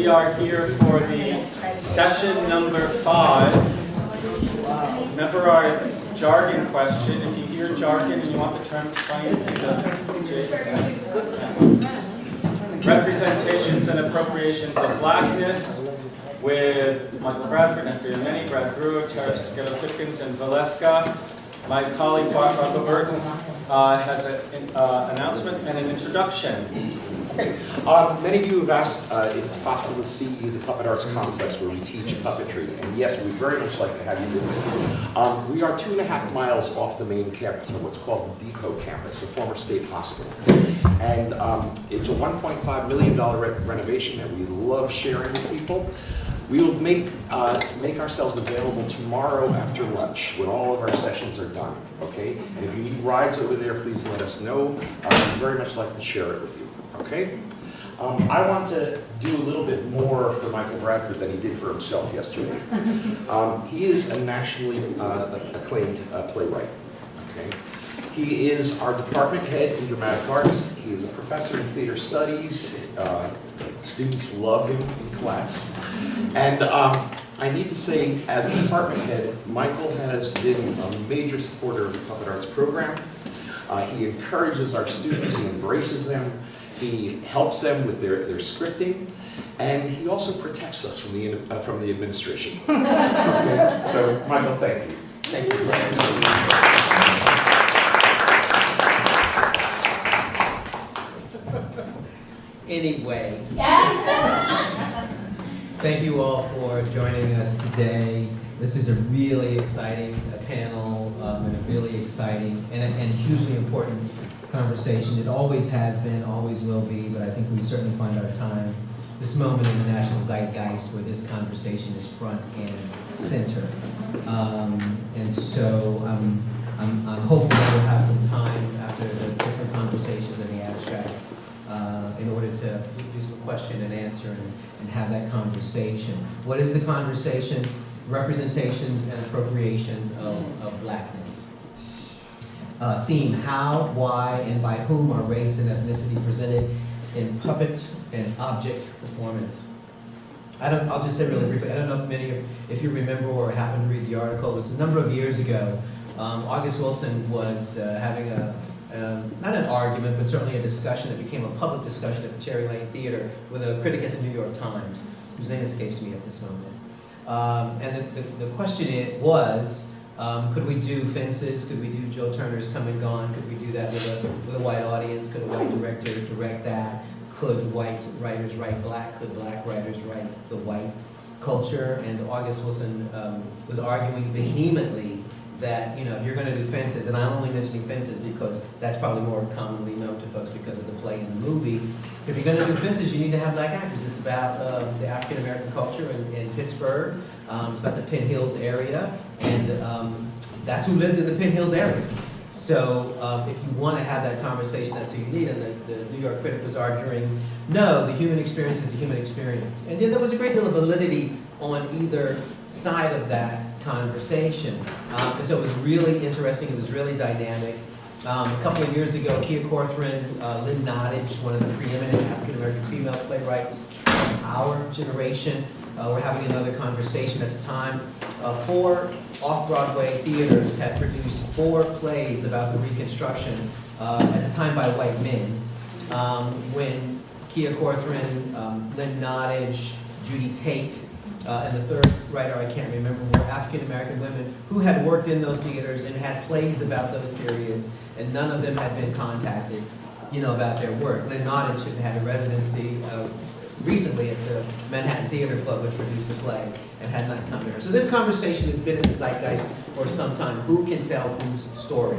We are here for the session number 5. Remember our jargon question. If you hear jargon and you want the term explained, Representations and Appropriations of Blackness with Michael Bradford, Amenii, Brewer, Tarish, Jeghetto, Pipkins, and Valeska. My colleague Ballard has an announcement and an introduction. Okay. Many of you have asked if it's possible to see the Puppet Arts Complex where we teach puppetry, and yes, we'd very much like to have you visit. We are 2.5 miles off the main campus of what's called the Depot campus, a former state hospital. And it's a $1.5 million renovation that we love sharing with people. We will make ourselves available tomorrow after lunch when all of our sessions are done, okay? And if you need rides over there, please let us know. We'd very much like to share it with you, okay? I want to do a little bit more for Michael Bradford than he did for himself yesterday. He is a nationally acclaimed playwright, okay? He is our department head in dramatic arts. He is a professor in theater studies. Students love him in class. And I need to say, as a department head, Michael has been a major supporter of the Puppet Arts program. He encourages our students, he embraces them, he helps them with their scripting, and he also protects us from the administration. Okay? So, Michael, thank you. Thank you. Anyway, thank you all for joining us today. This is a really exciting panel and a really exciting and hugely important conversation. It always has been, always will be, but I think we certainly find our time, this moment in the national zeitgeist where this conversation is front and center. And so I'm hopeful that we'll have some time after the different conversations and the abstracts in order to do some question and answer and have that conversation. What is the conversation? Representations and appropriations of blackness. Theme: how, why, and by whom are race and ethnicity presented in puppet and object performance? I'll just say really briefly, I don't know if many if you remember or happened to read the article. It was a number of years ago. August Wilson was having not an argument, but certainly a discussion that became a public discussion at the Cherry Lane Theater with a critic at the New York Times, whose name escapes me at this moment. And the question was, could we do Fences? Could we do Joe Turner's Come and Gone? Could we do that with a white audience? Could a white director direct that? Could white writers write black? Could black writers write the white culture? And August Wilson was arguing vehemently that, if you're going to do Fences, and I'm only mentioning Fences because that's probably more commonly known to folks because of the play and the movie. If you're going to do Fences, you need to have black actors. It's about the African American culture in Pittsburgh. It's about the Penn Hills area, and that's who lived in the Penn Hills area. So if you want to have that conversation, that's who you need. And the New York critic was arguing, no, the human experience is the human experience. And there was a great deal of validity on either side of that conversation. And so it was really interesting, it was really dynamic. A couple of years ago, Kia Corcoran, Lynn Nottage, one of the preeminent African-American female playwrights of our generation, were having another conversation at the time. 4 off-Broadway theaters had produced 4 plays about the Reconstruction, at the time by white men. When Kia Corcoran, Lynn Nottage, Judy Tate, and the third writer, I can't remember, were African-American women who had worked in those theaters and had plays about those periods, and none of them had been contacted, about their work. Lynn Nottage had had a residency recently at the Manhattan Theater Club, which produced the play, and had not come to her. So this conversation has been in the zeitgeist for some time. Who can tell whose story?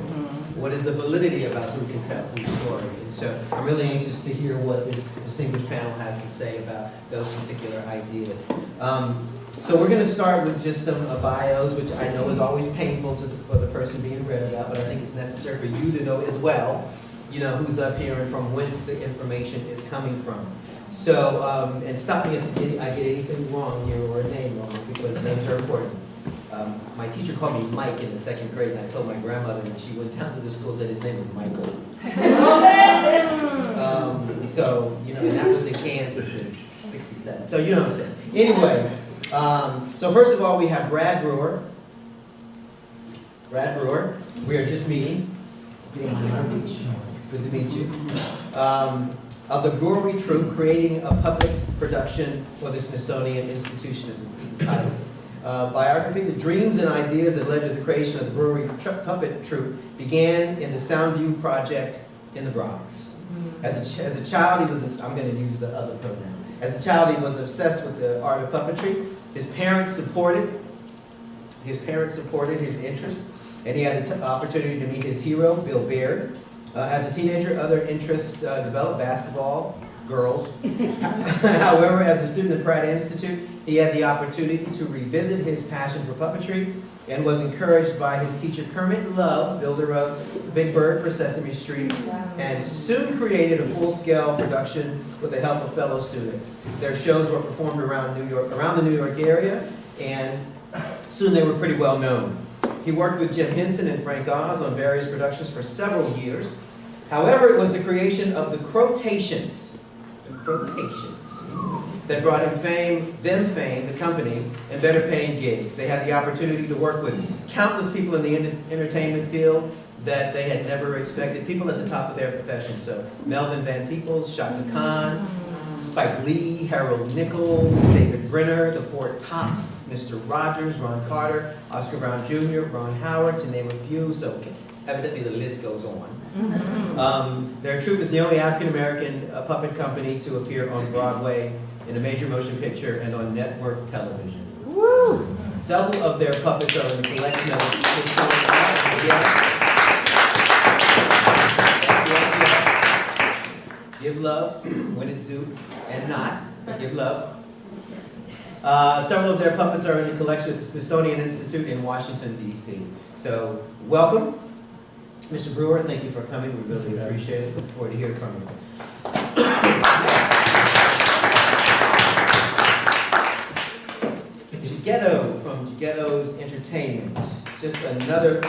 What is the validity about who can tell whose story? And so I'm really anxious to hear what this distinguished panel has to say about those particular ideas. So we're going to start with just some bios, which I know is always painful for the person being read about, but I think it's necessary for you to know as well, who's up here and from whence the information is coming from. So, and stop me if I get anything wrong here or a name wrong, because names are important. My teacher called me Mike in the 2nd grade, and I told my grandmother, and she went down to the school and said his name was Michael. So, and that was in Kansas in 67. So you know what I'm saying. Anyway, so first of all, we have Brad Brewer. Brad Brewer. We are just meeting. Good to meet you. Of the Brewery Troupe, creating a puppet production for the Smithsonian Institution is the title. Biography, the dreams and ideas that led to the creation of the Brewery Puppet Troupe began in the Soundview Project in the Bronx. As a child, he was, I'm going to use the other pronoun. As a child, he was obsessed with the art of puppetry. His parents supported his interest, and he had the opportunity to meet his hero, Bill Baird. As a teenager, other interests developed: basketball, girls. However, as a student at Pratt Institute, he had the opportunity to revisit his passion for puppetry and was encouraged by his teacher Kermit Love, builder of Big Bird for Sesame Street, and soon created a full-scale production with the help of fellow students. Their shows were performed around the New York area, and soon they were pretty well known. He worked with Jim Henson and Frank Oz on various productions for several years. However, it was the creation of the Crotations, that brought him fame, the company, and better paying gigs. They had the opportunity to work with countless people in the entertainment field that they had never expected, people at the top of their profession. So Melvin Van Peebles, Shaka Khan, Spike Lee, Harold Nichols, David Brenner, the Four Tops, Mr. Rogers, Ron Carter, Oscar Brown Jr., Ron Howard, to name a few. So evidently the list goes on. Their troupe is the only African-American puppet company to appear on Broadway, in a major motion picture, and on network television. Woo! Several of their puppets are in the collection of Smithsonian art. Give love when it's due, and not, but give love. Several of their puppets are in the collection at the Smithsonian Institute in Washington, D.C. So, welcome. Mr. Brewer, thank you for coming. We really appreciate it. Look forward to hearing from you. Jeghetto from Jeghetto's Entertainment. Just another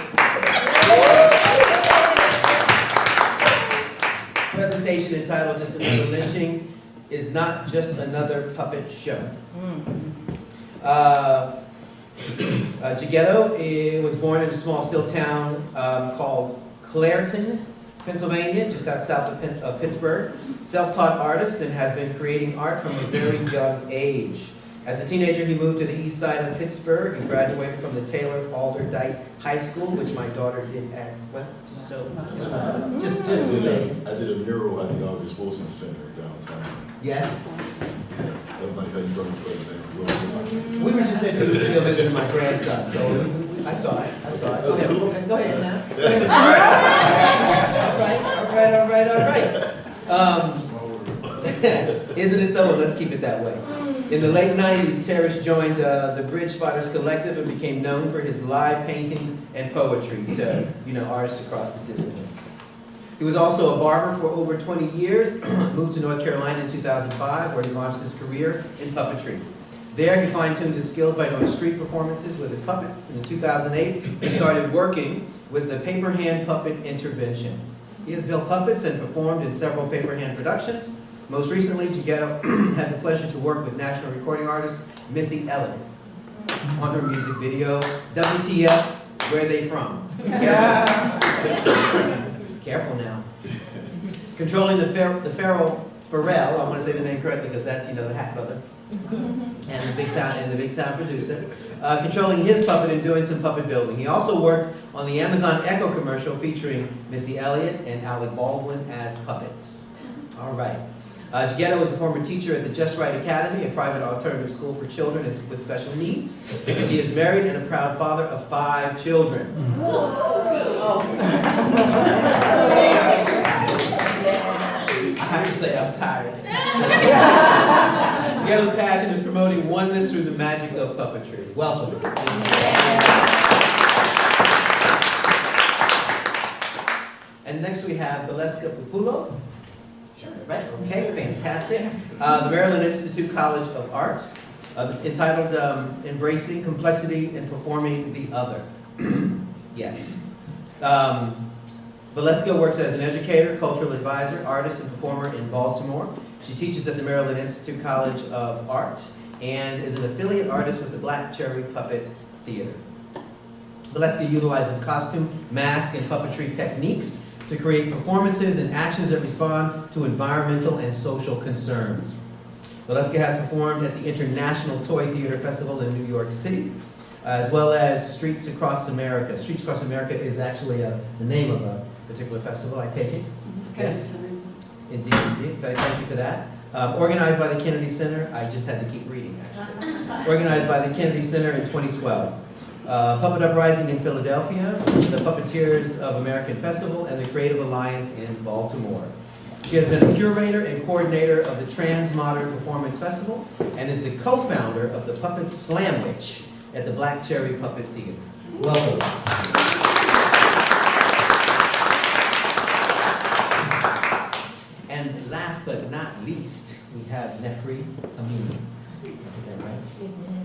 presentation entitled Just Another Lynching is not just another puppet show. Jeghetto was born in a small steel town called Clairton, Pennsylvania, just south of Pittsburgh. Self-taught artist and has been creating art from a very young age. As a teenager, he moved to the east side of Pittsburgh and graduated from the Taylor Alderdice High School, which my daughter did as well. Just to say. I did a mural at the August Wilson Center downtown. Yes. That's like how you go to for example. We were just there 2 weeks ago visiting my grandson, so I saw it. Go ahead now. All right. Isn't it though? Let's keep it that way. In the late 90s, Tarish joined the Bridge Spotters Collective and became known for his live paintings and poetry. So, artists across the disciplines. He was also a barber for over 20 years, moved to North Carolina in 2005, where he launched his career in puppetry. There, he fine-tuned his skills by doing street performances with his puppets. And in 2008, he started working with the Paper Hand Puppet Intervention. He has built puppets and performed in several paper hand productions. Most recently, Jeghetto had the pleasure to work with national recording artist Missy Elliott on her music video, WTF, Where They From? Careful now. Controlling the Pharrell, I want to say the name correctly because that's, the Hat Brother, and the big time producer. Controlling his puppet and doing some puppet building. He also worked on the Amazon Echo commercial featuring Missy Elliott and Alec Baldwin as puppets. All right. Jeghetto was a former teacher at the Just Right Academy, a private alternative school for children with special needs. He is married and a proud father of 5 children. I have to say, I'm tired. Jeghetto's passion is promoting oneness through the magic of puppetry. Welcome. And next we have Valeska Populoh. Sure. Right, okay, fantastic. The Maryland Institute College of Art, entitled Embracing Complexity and Performing the Other. Yes. Valeska works as an educator, cultural advisor, artist, and performer in Baltimore. She teaches at the Maryland Institute College of Art and is an affiliate artist with the Black Cherry Puppet Theater. Valeska utilizes costume, mask, and puppetry techniques to create performances and actions that respond to environmental and social concerns. Valeska has performed at the International Toy Theater Festival in New York City, as well as Streets Across America. Streets Across America is actually the name of a particular festival, I take it? Yes. Indeed, indeed. Thank you for that. Organized by the Kennedy Center. I just had to keep reading, actually. Organized by the Kennedy Center in 2012. Puppet Uprising in Philadelphia, the Puppeteers of American Festival, and the Creative Alliance in Baltimore. She has been a curator and coordinator of the Transmodern Performance Festival and is the co-founder of the Puppet Slamwich at the Black Cherry Puppet Theater. Welcome. And last but not least, we have Nehprii Amenii. Is that right?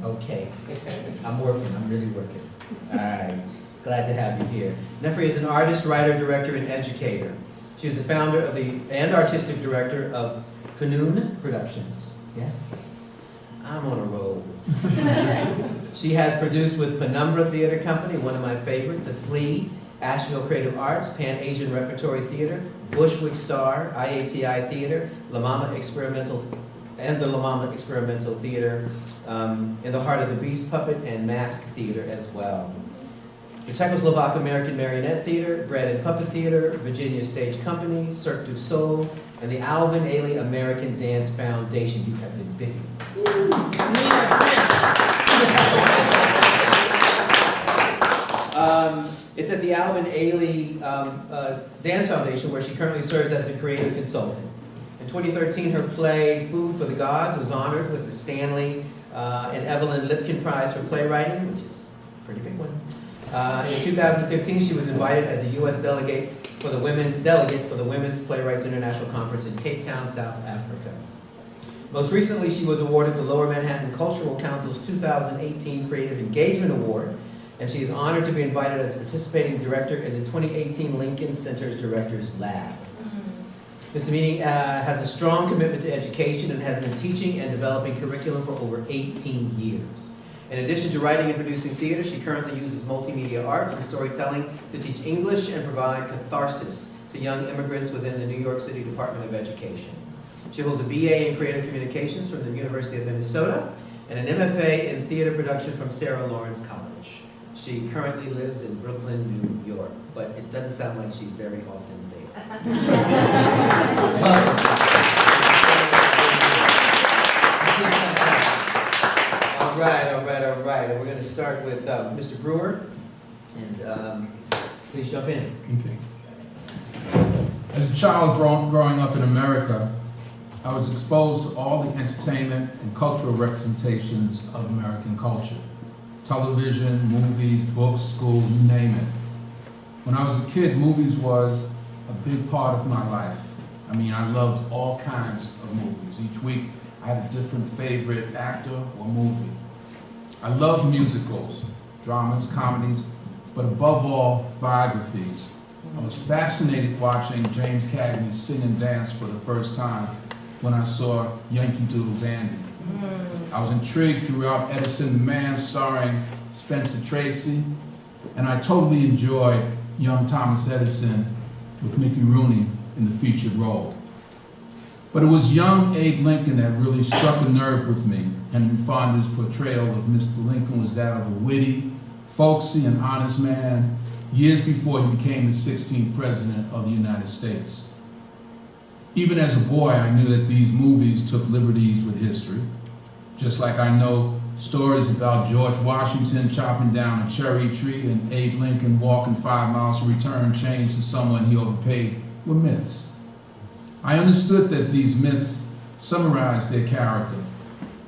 Okay. I'm working. I'm really working. All right. Glad to have you here. Nehprii is an artist, writer, director, and educator. She is the founder of and artistic director of Khunum Productions. Yes, I'm on a roll. She has produced with Penumbra Theater Company, one of my favorite, The Flea, Asheville Creative Arts, Pan-Asian Repertory Theater, Bushwick Star, IATI Theater, La Mama Experimental, and the La Mama Experimental Theater, in the Heart of the Beast Puppet and Mask Theater as well. The Czechoslovak American Marionette Theater, Bread and Puppet Theater, Virginia Stage Company, Cirque du Soleil, and the Alvin Ailey American Dance Foundation. You have been busy. It's at the Alvin Ailey Dance Foundation where she currently serves as a creative consultant. In 2013, her play Food for the Gods was honored with the Stanley and Evelyn Lipkin Prize for Playwriting, which is a pretty big one. In 2015, she was invited as a U.S. delegate for the Women's Playwrights International Conference in Cape Town, South Africa. Most recently, she was awarded the Lower Manhattan Cultural Council's 2018 Creative Engagement Award, and she is honored to be invited as a participating director in the 2018 Lincoln Center's Directors Lab. Ms. Amenii has a strong commitment to education and has been teaching and developing curriculum for over 18 years. In addition to writing and producing theater, she currently uses multimedia arts and storytelling to teach English and provide catharsis to young immigrants within the New York City Department of Education. She holds a BA in Creative Communications from the University of Minnesota and an MFA in Theater Production from Sarah Lawrence College. She currently lives in Brooklyn, New York, but it doesn't sound like she's very often there. All right. And we're going to start with Mr. Brewer, and please jump in. Okay. As a child growing up in America, I was exposed to all the entertainment and cultural representations of American culture. Television, movies, books, school, you name it. When I was a kid, movies was a big part of my life. I mean, I loved all kinds of movies. Each week, I had a different favorite actor or movie. I loved musicals, dramas, comedies, but above all, biographies. I was fascinated watching James Cagney sing and dance for the first time when I saw Yankee Doodle Dandy. I was intrigued throughout Edison the Man, starring Spencer Tracy, and I totally enjoyed Young Thomas Edison with Mickey Rooney in the featured role. But it was young Abe Lincoln that really struck a nerve with me. Henry Fonda's portrayal of Mr. Lincoln was that of a witty, folksy, and honest man years before he became the 16th President of the United States. Even as a boy, I knew that these movies took liberties with history, just like I know stories about George Washington chopping down a cherry tree and Abe Lincoln walking 5 miles to return change to someone he overpaid were myths. I understood that these myths summarized their character.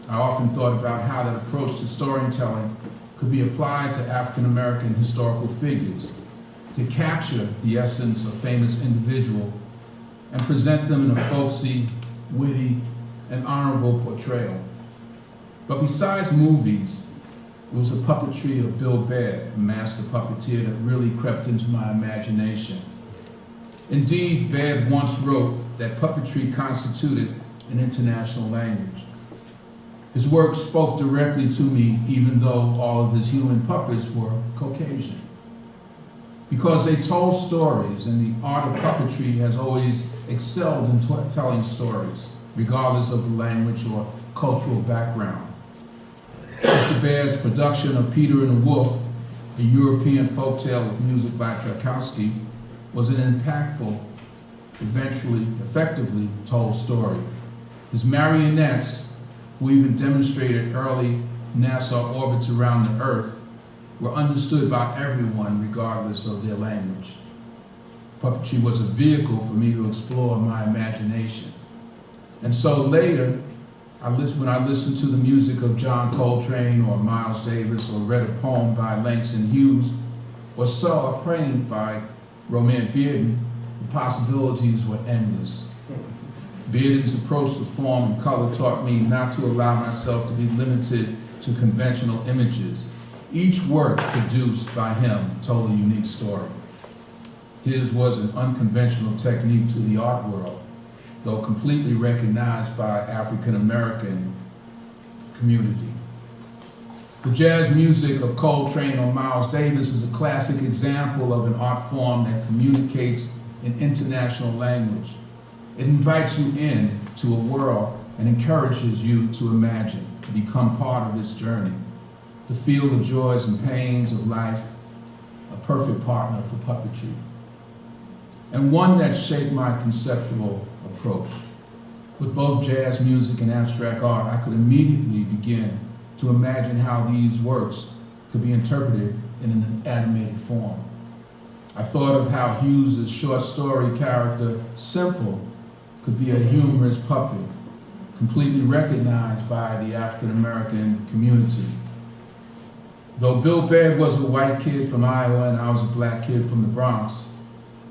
I often thought about how that approach to storytelling could be applied to African American historical figures to capture the essence of famous individual and present them in a folksy, witty, and honorable portrayal. But besides movies, it was the puppetry of Bill Baird, a master puppeteer, that really crept into my imagination. Indeed, Baird once wrote that puppetry constituted an international language. His work spoke directly to me, even though all of his human puppets were Caucasian. Because they told stories, and the art of puppetry has always excelled in telling stories, regardless of the language or cultural background. Mr. Bear's production of Peter and the Wolf, a European folktale with music by Tchaikovsky, was an impactful, effectively told story. His marionettes, who even demonstrated early NASA orbits around the Earth, were understood by everyone regardless of their language. Puppetry was a vehicle for me to explore my imagination. And so later, when I listened to the music of John Coltrane or Miles Davis, or read a poem by Langston Hughes, or saw a painting by Romain Bearden, the possibilities were endless. Bearden's approach to form and color taught me not to allow myself to be limited to conventional images. Each work produced by him told a unique story. His was an unconventional technique to the art world, though completely recognized by African American community. The jazz music of Coltrane or Miles Davis is a classic example of an art form that communicates in international language. It invites you in to a world and encourages you to imagine, to become part of its journey, to feel the joys and pains of life, a perfect partner for puppetry. And one that shaped my conceptual approach. With both jazz music and abstract art, I could immediately begin to imagine how these works could be interpreted in an animated form. I thought of how Hughes' short story character, Simple, could be a humorous puppet, completely recognized by the African American community. Though Bill Baird was a white kid from Iowa and I was a black kid from the Bronx,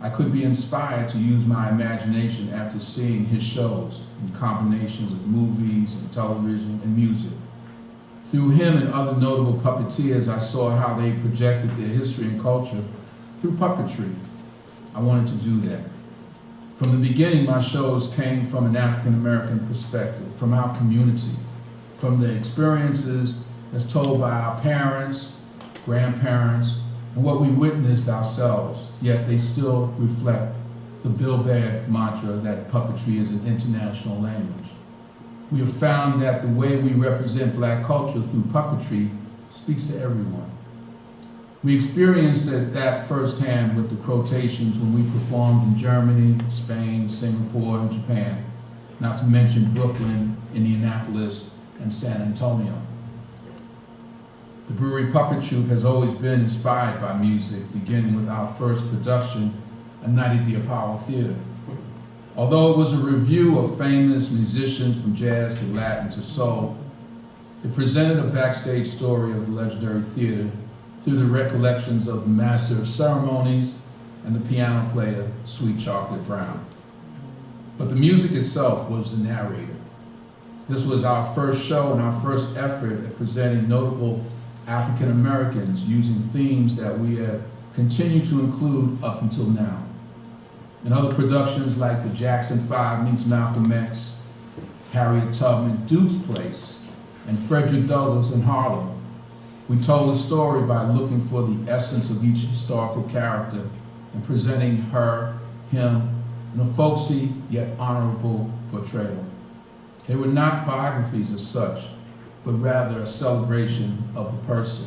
I could be inspired to use my imagination after seeing his shows in combination with movies and television and music. Through him and other notable puppeteers, I saw how they projected their history and culture through puppetry. I wanted to do that. From the beginning, my shows came from an African American perspective, from our community, from the experiences as told by our parents, grandparents, and what we witnessed ourselves, yet they still reflect the Bill Baird mantra that puppetry is an international language. We have found that the way we represent Black culture through puppetry speaks to everyone. We experienced that firsthand with the quotations when we performed in Germany, Spain, Singapore, and Japan, not to mention Brooklyn, Indianapolis, and San Antonio. The Brewery Puppet Troupe has always been inspired by music, beginning with our first production, A Night at the Apollo Theater. Although it was a review of famous musicians from jazz to Latin to soul, it presented a backstage story of the legendary theater through the recollections of the master of ceremonies and the piano player, Sweet Chocolate Brown. But the music itself was the narrator. This was our first show and our first effort at presenting notable African Americans using themes that we have continued to include up until now. In other productions like the Jackson 5 meets Malcolm X, Harriet Tubman, Duke's Place, and Frederick Douglass in Harlem, we told a story by looking for the essence of each historical character and presenting her, him, in a folksy yet honorable portrayal. They were not biographies as such, but rather a celebration of the person.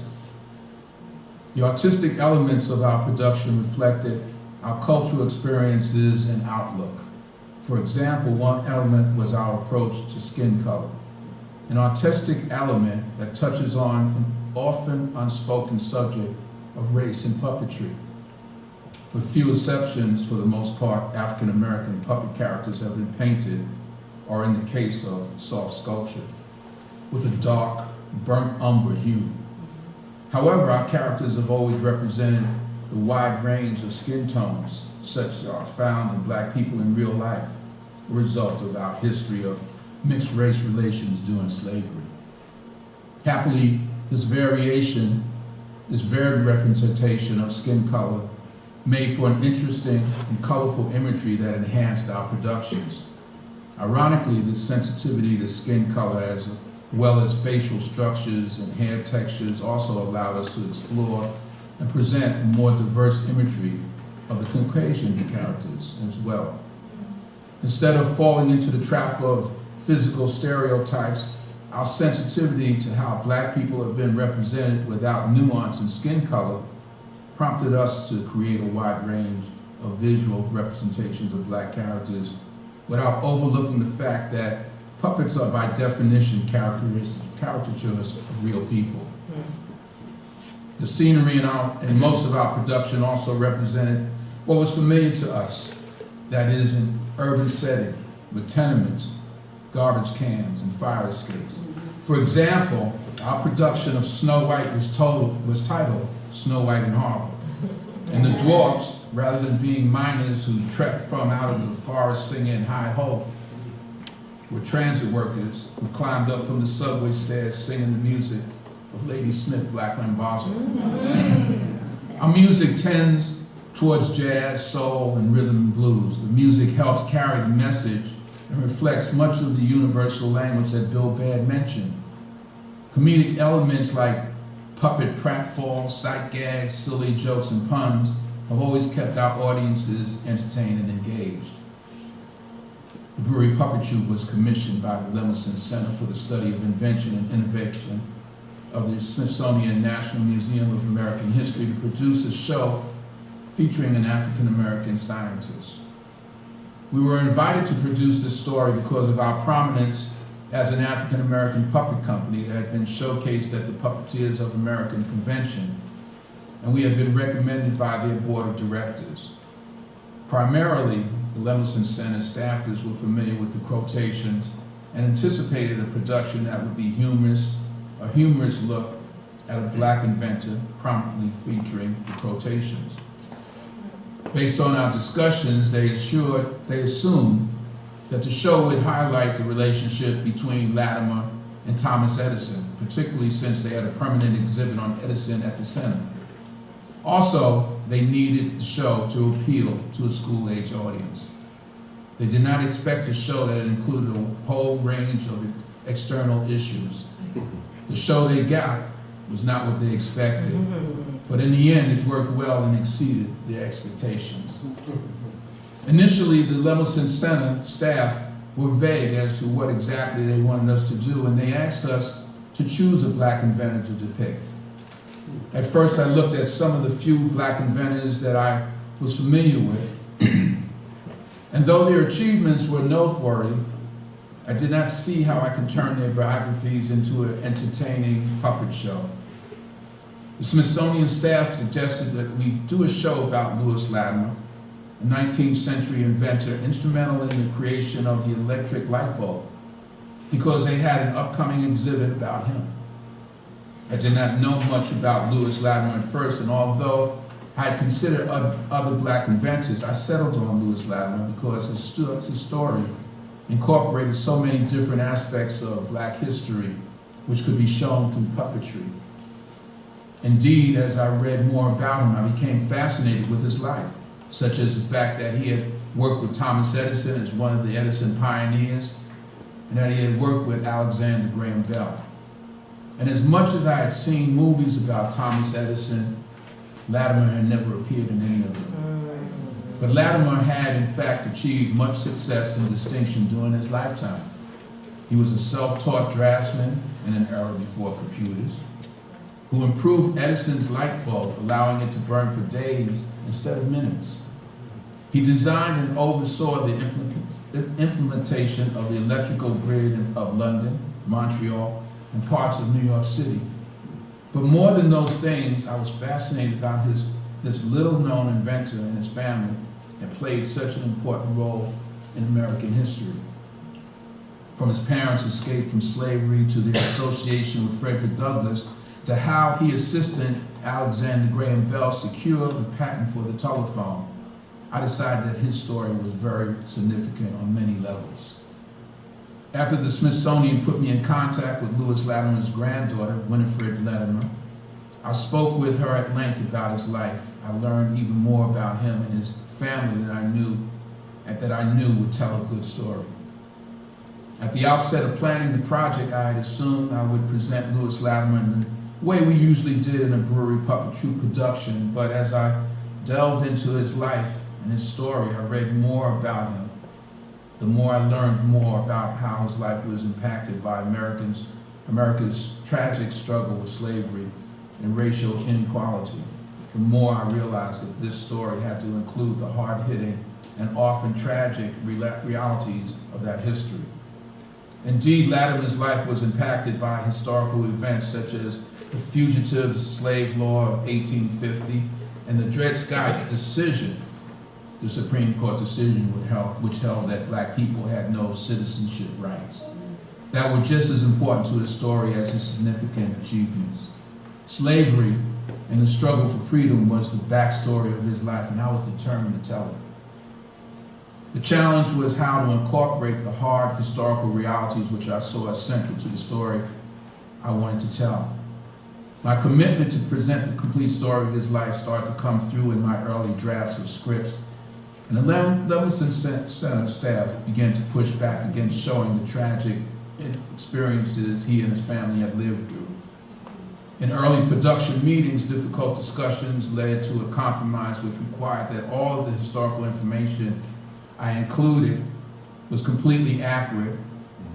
The artistic elements of our production reflected our cultural experiences and outlook. For example, one element was our approach to skin color, an artistic element that touches on an often unspoken subject of race in puppetry. With few exceptions, for the most part, African American puppet characters have been painted, or in the case of soft sculpture, with a dark, burnt umber hue. However, our characters have always represented the wide range of skin tones, such as are found in Black people in real life, a result of our history of mixed race relations during slavery. Happily, this varied representation of skin color made for an interesting and colorful imagery that enhanced our productions. Ironically, this sensitivity to skin color as well as facial structures and hair textures also allowed us to explore and present more diverse imagery of the Caucasian characters as well. Instead of falling into the trap of physical stereotypes, our sensitivity to how Black people have been represented without nuance in skin color prompted us to create a wide range of visual representations of Black characters without overlooking the fact that puppets are by definition caricatures of real people. The scenery in most of our production also represented what was familiar to us, that is, an urban setting with tenements, garbage cans, and fire escapes. For example, our production of Snow White was titled Snow White in Harlem. And the dwarfs, rather than being miners who trekked from out of the forest singing hi-ho, were transit workers who climbed up from the subway stairs singing the music of Lady Smith Black Lambazo. Our music tends towards jazz, soul, and rhythm and blues. The music helps carry the message and reflects much of the universal language that Bill Baird mentioned. Comedic elements like puppet pratfalls, sight gags, silly jokes, and puns have always kept our audiences entertained and engaged. The Brewery Puppetry was commissioned by the Lemelson Center for the Study of Invention and Innovation of the Smithsonian National Museum of American History to produce a show featuring an African-American scientist. We were invited to produce this story because of our prominence as an African-American puppet company that had been showcased at the Puppeteers of American Convention, and we had been recommended by their board of directors. Primarily, the Lemelson Center staffers were familiar with the quotations and anticipated a production that would be a humorous look at a Black inventor prominently featuring the quotations. Based on our discussions, they assumed that the show would highlight the relationship between Latimer and Thomas Edison, particularly since they had a permanent exhibit on Edison at the center. Also, they needed the show to appeal to a school-age audience. They did not expect a show that included a whole range of external issues. The show they got was not what they expected, but in the end, it worked well and exceeded their expectations. Initially, the Lemelson Center staff were vague as to what exactly they wanted us to do, and they asked us to choose a Black inventor to depict. At first, I looked at some of the few Black inventors that I was familiar with, and though their achievements were noteworthy, I did not see how I could turn their biographies into an entertaining puppet show. The Smithsonian staff suggested that we do a show about Lewis Latimer, a 19th century inventor instrumental in the creation of the electric light bulb, because they had an upcoming exhibit about him. I did not know much about Lewis Latimer at first, and although I had considered other Black inventors, I settled on Lewis Latimer because his story incorporated so many different aspects of Black history which could be shown through puppetry. Indeed, as I read more about him, I became fascinated with his life, such as the fact that he had worked with Thomas Edison as one of the Edison pioneers, and that he had worked with Alexander Graham Bell. And as much as I had seen movies about Thomas Edison, Latimer had never appeared in any of them. But Latimer had, in fact, achieved much success and distinction during his lifetime. He was a self-taught draftsman in an era before computers, who improved Edison's light bulb, allowing it to burn for days instead of minutes. He designed and oversaw the implementation of the electrical grid of London, Montreal, and parts of New York City. But more than those things, I was fascinated about this little-known inventor and his family that played such an important role in American history. From his parents' escape from slavery to their association with Frederick Douglass, to how he assisted Alexander Graham Bell secure the patent for the telephone, I decided that his story was very significant on many levels. After the Smithsonian put me in contact with Lewis Latimer's granddaughter, Winifred Latimer, I spoke with her at length about his life. I learned even more about him and his family that I knew would tell a good story. At the outset of planning the project, I had assumed I would present Lewis Latimer in the way we usually did in a brewery puppet troupe production, but as I delved into his life and his story, I read more about him. The more I learned more about how his life was impacted by America's tragic struggle with slavery and racial inequality, the more I realized that this story had to include the hard-hitting and often tragic realities of that history. Indeed, Latimer's life was impacted by historical events such as the Fugitive Slave Law of 1850 and the Dred Scott decision, the Supreme Court decision which held that black people had no citizenship rights, that were just as important to the story as his significant achievements. Slavery and the struggle for freedom was the backstory of his life, and I was determined to tell it. The challenge was how to incorporate the hard historical realities which I saw as central to the story I wanted to tell. My commitment to present the complete story of his life started to come through in my early drafts of scripts, and the Levinson Center staff began to push back against showing the tragic experiences he and his family had lived through. In early production meetings, difficult discussions led to a compromise which required that all of the historical information I included was completely accurate,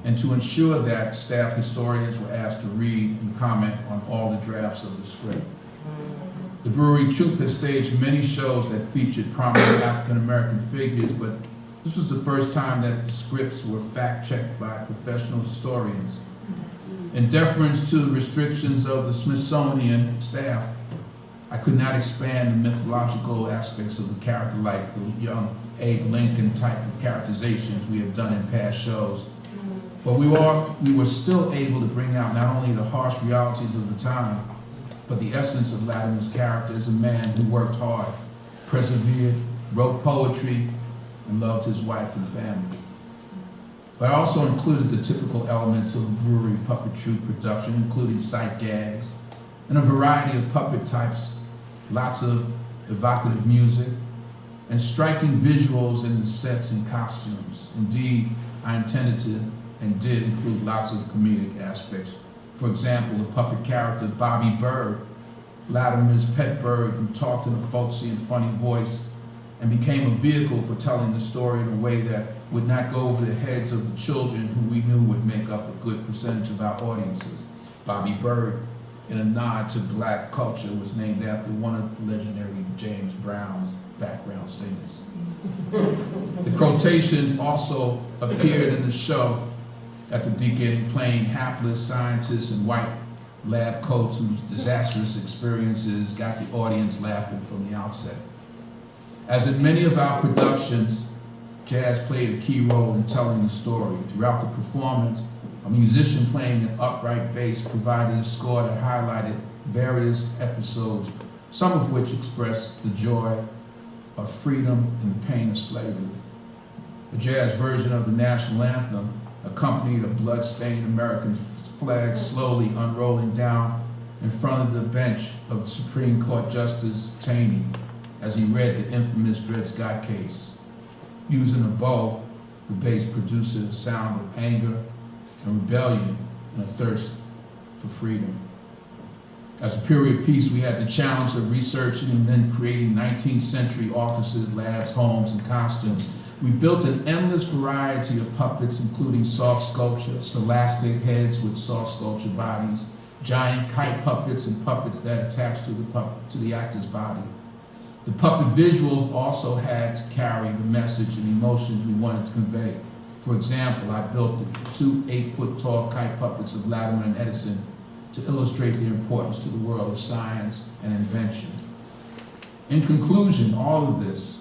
and to ensure that staff historians were asked to read and comment on all the drafts of the script. The Brewery Troupe has staged many shows that featured prominent African-American figures, but this was the first time that the scripts were fact-checked by professional historians. In deference to the restrictions of the Smithsonian staff, I could not expand the mythological aspects of the character like the young Abe Lincoln type of characterizations we have done in past shows. But we were still able to bring out not only the harsh realities of the time, but the essence of Latimer's character as a man who worked hard, persevered, wrote poetry, and loved his wife and family. But I also included the typical elements of a brewery puppet troupe production, including sight gags, and a variety of puppet types, lots of evocative music, and striking visuals in the sets and costumes. Indeed, I intended to and did include lots of comedic aspects. For example, the puppet character Bobby Bird, Latimer's pet bird who talked in a folksy and funny voice and became a vehicle for telling the story in a way that would not go over the heads of the children who we knew would make up a good percentage of our audiences. Bobby Bird, in a nod to black culture, was named after one of the legendary James Brown's background singers. The quotations also appeared in the show at the beginning, playing hapless scientists in white lab coats whose disastrous experiences got the audience laughing from the outset. As in many of our productions, jazz played a key role in telling the story. Throughout the performance, a musician playing an upright bass provided a score that highlighted various episodes, some of which expressed the joy of freedom and the pain of slavery. The jazz version of the national anthem accompanied a blood-stained American flag slowly unrolling down in front of the bench of the Supreme Court Justice Taney as he read the infamous Dred Scott case. Using a bow, the bass produced a sound of anger and rebellion and a thirst for freedom. As a period piece, we had the challenge of researching and then creating 19th century offices, labs, homes, and costumes. We built an endless variety of puppets, including soft sculpture, scholastic heads with soft sculpture bodies, giant kite puppets, and puppets that attached to the actor's body. The puppet visuals also had to carry the message and emotions we wanted to convey. For example, I built the two 8-foot-tall kite puppets of Latimer and Edison to illustrate their importance to the world of science and invention. In conclusion, all of this,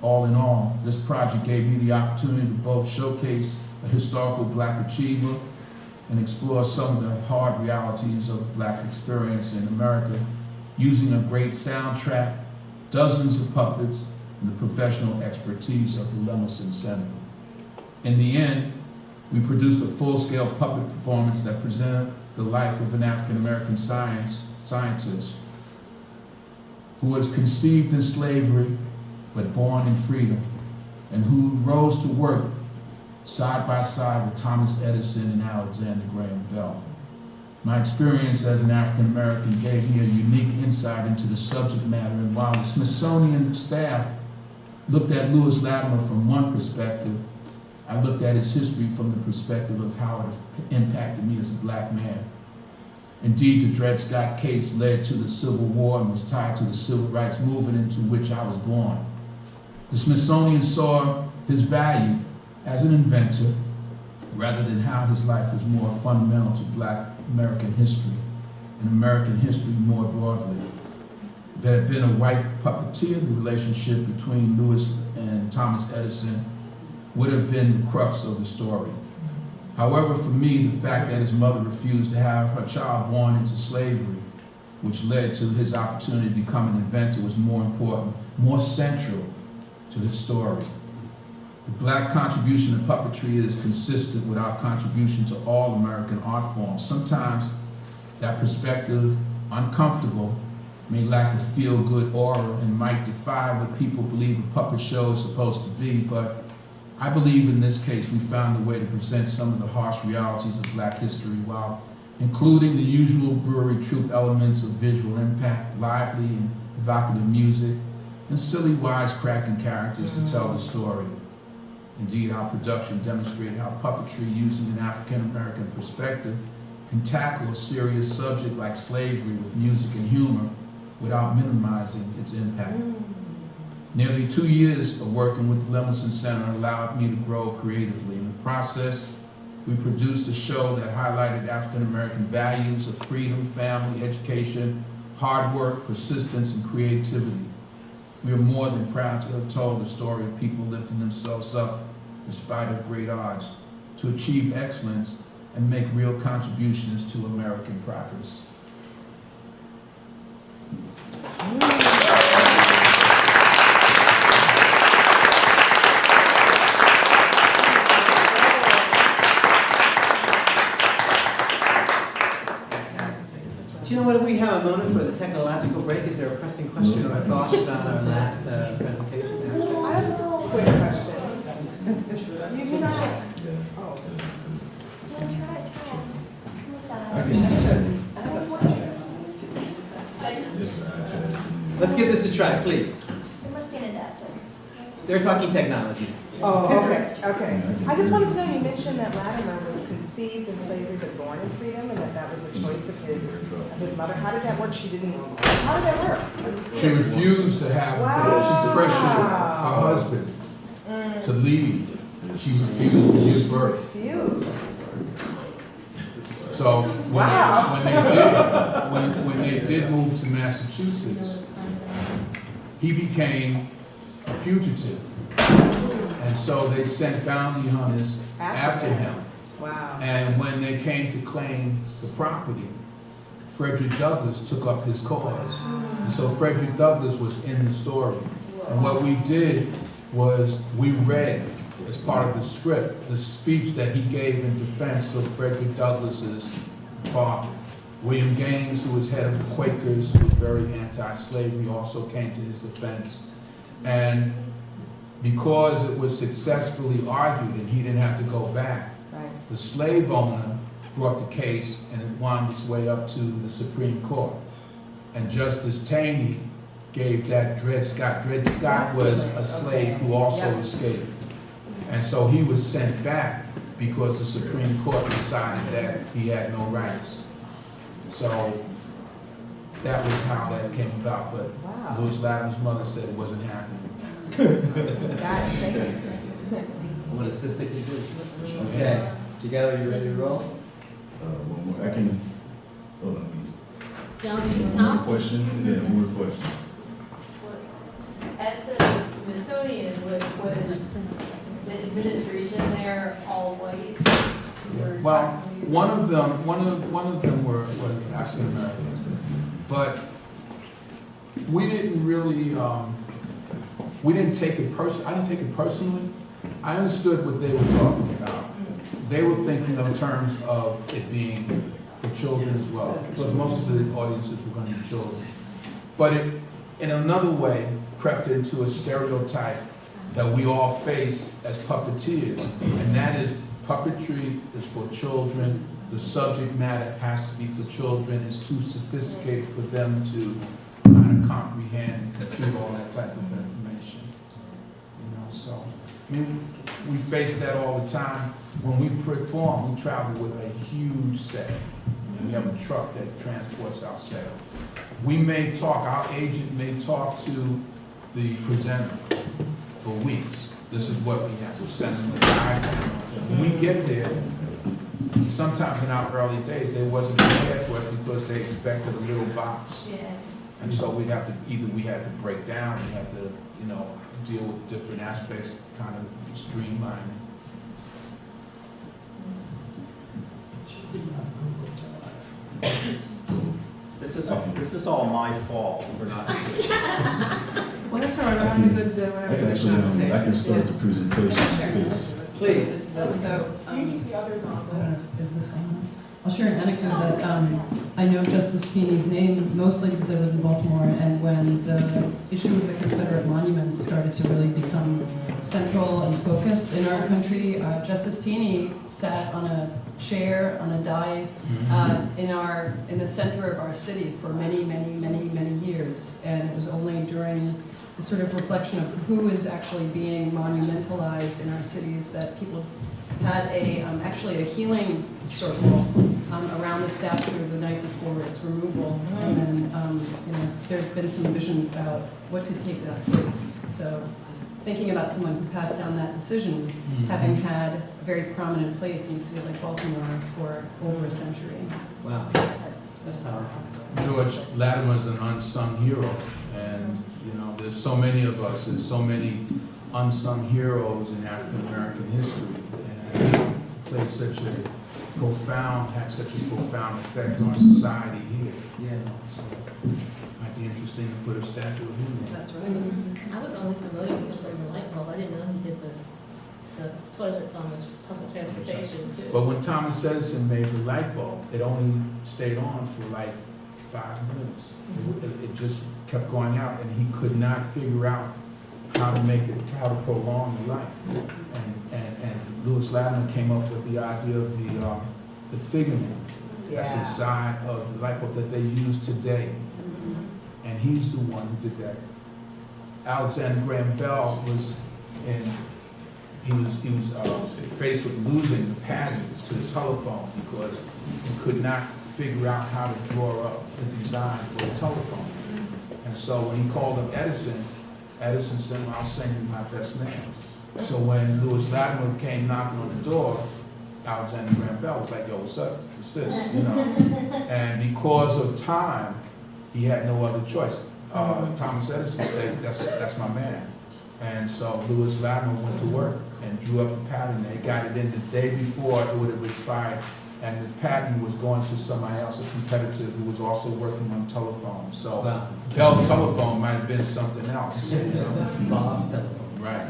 all in all, this project gave me the opportunity to both showcase a historical black achiever and explore some of the hard realities of black experience in America using a great soundtrack, dozens of puppets, and the professional expertise of the Levinson Center. In the end, we produced a full-scale puppet performance that presented the life of an African-American scientist who was conceived in slavery but born in freedom, and who rose to work side by side with Thomas Edison and Alexander Graham Bell. My experience as an African American gave me a unique insight into the subject matter, and while the Smithsonian staff looked at Lewis Latimer from one perspective, I looked at his history from the perspective of how it impacted me as a black man. Indeed, the Dred Scott case led to the Civil War and was tied to the Civil Rights Movement into which I was born. The Smithsonian saw his value as an inventor rather than how his life was more fundamental to black American history and American history more broadly. If there had been a white puppeteer, the relationship between Lewis and Thomas Edison would have been the crux of the story. However, for me, the fact that his mother refused to have her child born into slavery, which led to his opportunity to become an inventor, was more important, more central to the story. The black contribution to puppetry is consistent with our contribution to all American art forms. Sometimes that perspective, uncomfortable, may lack a feel-good aura and might defy what people believe a puppet show is supposed to be, but I believe in this case we found a way to present some of the harsh realities of black history while including the usual brewery troupe elements of visual impact, lively and evocative music, and silly wisecracking characters to tell the story. Indeed, our production demonstrated how puppetry using an African-American perspective can tackle a serious subject like slavery with music and humor without minimizing its impact. Nearly 2 years of working with the Lemelson Center allowed me to grow creatively. In the process, we produced a show that highlighted African-American values of freedom, family, education, hard work, persistence, and creativity. We are more than proud to have told the story of people lifting themselves up in spite of great odds to achieve excellence and make real contributions to American progress. Do you know what, we have a moment for the technological break? Is there a pressing question or a thought about our last presentation? I have a quick question. You can try. Oh. Let's give this a try, please. There must be an adapter. They're talking technology. Oh, okay, okay. I just wanted to know, you mentioned that Latimer was conceived in slavery but born in freedom, and that was a choice of his mother. How did that work? How did that work? She refused to have, she pressured her husband to leave. She refused to give birth. So when they did move to Massachusetts, he became a fugitive. And so they sent bounty hunters after him. Wow. And when they came to claim the property, Frederick Douglass took up his cause. And so Frederick Douglass was in the story. And what we did was we read, as part of the script, the speech that he gave in defense of Frederick Douglass's father. William Gaines, who was head of the Quakers, who was very anti-slavery, also came to his defense. And because it was successfully argued and he didn't have to go back, the slave owner brought the case and it wound its way up to the Supreme Court. And Justice Taney gave that Dred Scott. Dred Scott was a slave who also escaped. And so he was sent back because the Supreme Court decided that he had no rights. So that was how that came about. But Lewis Latimer's mother said it wasn't happening. What assistant you do? Okay. Jeghetto, you ready to roll? One more. I can. Hold on, please. One more question. Yeah, one more question. At the Smithsonian, was the administration there all white? Well, one of them were African Americans, but we didn't really. We didn't take it personally. I didn't take it personally. I understood what they were talking about. They were thinking in terms of it being for children as well, because most of the audiences were going to be children. But it, in another way, crept into a stereotype that we all face as puppeteers, and that is puppetry is for children. The subject matter has to be for children. It's too sophisticated for them to kind of comprehend and compute all that type of information. You know, so, I mean, we face that all the time. When we perform, we travel with a huge set. And we have a truck that transports our set. We may talk, our agent may talk to the presenter for weeks. This is what we have to send them a diagram. When we get there, sometimes in our early days, they wasn't prepared for it because they expected a little box. Yeah. And so we had to break down, we had to, you know, deal with different aspects, kind of streamline. This is all my fault for not. Well, that's all right, we're having a good, we're I having a can good actually, conversation. I can start the presentation, because Please. So, I don't know if, is this on? I'll share an anecdote that I know Justice Teeney's name mostly because I live in Baltimore, and when the issue of the Confederate monuments started to really become central and focused in our country, Justice Teeney sat on a chair, on a dais, in the center of our city for many years, and it was only during the sort of reflection of who is actually being monumentalized in our cities that people had actually a healing circle around the statue the night before its removal, and then there have been some visions about what could take that place. So, thinking about someone who passed down that decision, having had a very prominent place in a city like Baltimore for over a century. Wow, that's powerful. George Latimer is an unsung hero, and you know, there's so many of us, there's so many unsung heroes in African American history, and played such a had such a profound effect on society here. Yeah. So, might be interesting to put a statue of him there. That's right. I was only familiar with Spring the Light Bulb. I didn't know he did the toilets on the public transportation too. But when Thomas Edison made the light bulb, it only stayed on for like 5 minutes. It just kept going out, and he could not figure out how to prolong the life. And Louis Latimer came up with the idea of the figment that's inside of the light bulb that they use today. And he's the one who did that. Alexander Graham Bell was faced with losing the patent to the telephone because he could not figure out how to draw up the design for the telephone. And so when he called up Edison said, well, I'll send you my best man. So when Louis Latimer came knocking on the door, Alexander Graham Bell was like, yo, what's up? What's this? You know? And because of time, he had no other choice. Thomas Edison said, that's my man. And so Louis Latimer went to work and drew up the patent. They got it in the day before it would have expired. And the patent was going to somebody else, a competitor who was also working on telephone. So Wow. Bell Telephone might have been something else. You know? Bob's telephone. Right.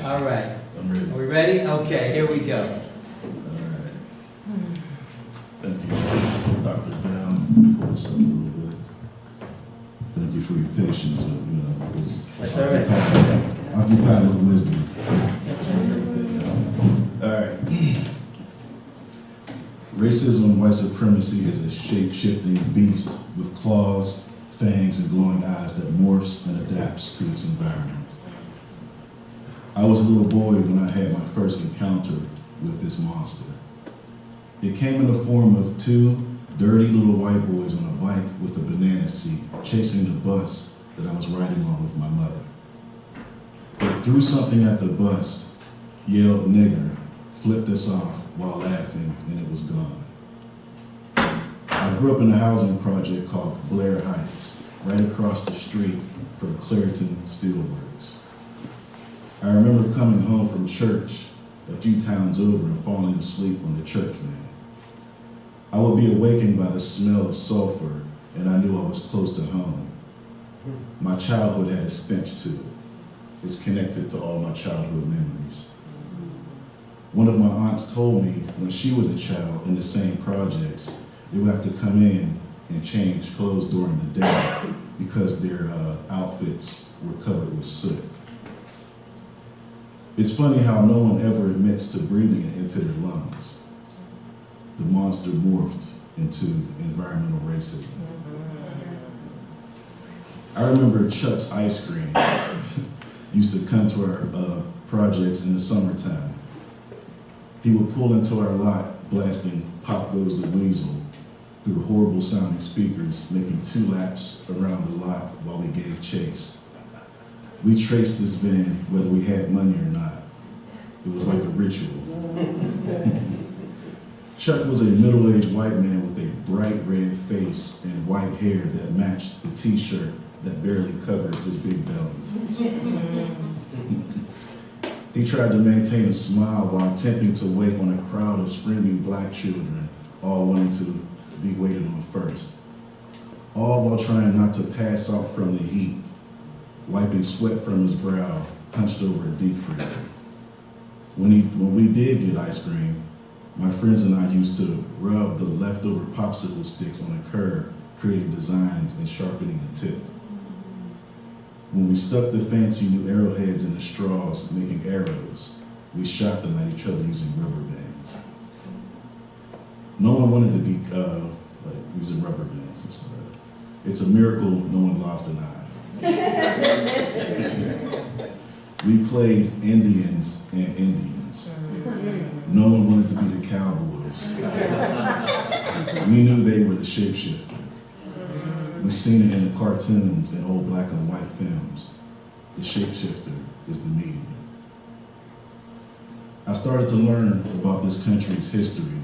All right. I'm ready. Are we ready? Okay, here we go. All right. Thank you, Dr. Down, for this a little bit. Thank you for your patience. That's all right. Occupied with wisdom. All right. Racism and white supremacy is a shape-shifting beast with claws, fangs, and glowing eyes that morphs and adapts to its environment. I was a little boy when I had my first encounter with this monster. It came in the form of 2 dirty little white boys on a bike with a banana seat, chasing the bus that I was riding on with my mother. It threw something at the bus, yelled nigger, flipped us off while laughing, and it was gone. I grew up in a housing project called Blair Heights, right across the street from Clairton Steelworks. I remember coming home from church a few towns over and falling asleep on the church van. I would be awakened by the smell of sulfur, and I knew I was close to home. My childhood had a stench to it. It's connected to all my childhood memories. One of my aunts told me when she was a child in the same projects, they would have to come in and change clothes during the day because their outfits were covered with soot. It's funny how no one ever admits to breathing it into their lungs. The monster morphed into environmental racism. I remember Chuck's Ice Cream used to come to our projects in the summertime. He would pull into our lot blasting Pop Goes the Weasel through horrible sounding speakers, making 2 laps around the lot while we gave chase. We traced this van whether we had money or not. It was like a ritual. Chuck was a middle-aged white man with a bright red face and white hair that matched the t-shirt that barely covered his big belly. He tried to maintain a smile while attempting to wait on a crowd of screaming black children, all wanting to be waited on first. All while trying not to pass out from the heat, wiping sweat from his brow, hunched over a deep freezer. When we did get ice cream, my friends and I used to rub the leftover popsicle sticks on the curb, creating designs and sharpening the tip. When we stuck the fancy new arrowheads in the straws, making arrows, we shot them at each other using rubber bands. No one wanted to be like using rubber bands. I'm sorry. It's a miracle no one lost an eye. We played Indians and Indians. No one wanted to be the cowboys. We knew they were the shapeshifter. We've seen it in the cartoons and old black and white films. The shapeshifter is the medium. I started to learn about this country's history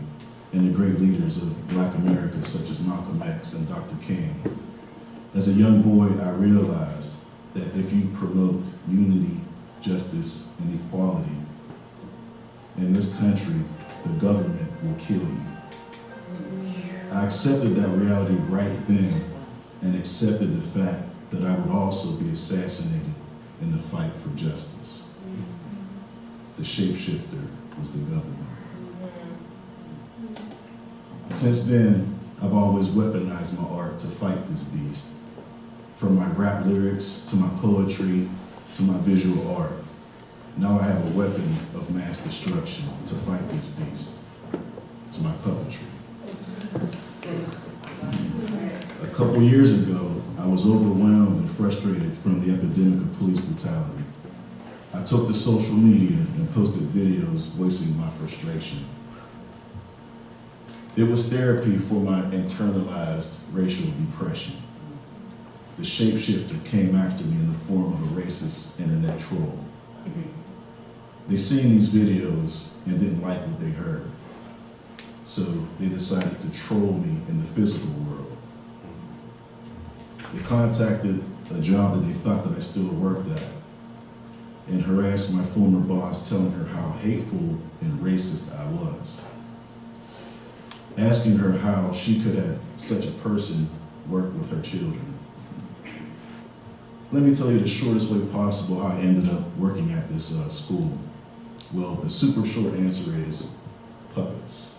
and the great leaders of Black America, such as Malcolm X and Dr. King. As a young boy, I realized that if you promote unity, justice, and equality in this country, the government will kill you. I accepted that reality right then and accepted the fact that I would also be assassinated in the fight for justice. The shapeshifter was the government. Since then, I've always weaponized my art to fight this beast. From my rap lyrics, to my poetry, to my visual art. Now I have a weapon of mass destruction to fight this beast. It's my puppetry. A couple years ago, I was overwhelmed and frustrated from the epidemic of police brutality. I took to social media and posted videos voicing my frustration. It was therapy for my internalized racial depression. The shapeshifter came after me in the form of a racist internet troll. They seen these videos and didn't like what they heard. So they decided to troll me in the physical world. They contacted a job that they thought that I still worked at and harassed my former boss, telling her how hateful and racist I was. Asking her how she could have such a person work with her children. Let me tell you the shortest way possible how I ended up working at this school. Well, the super short answer is puppets.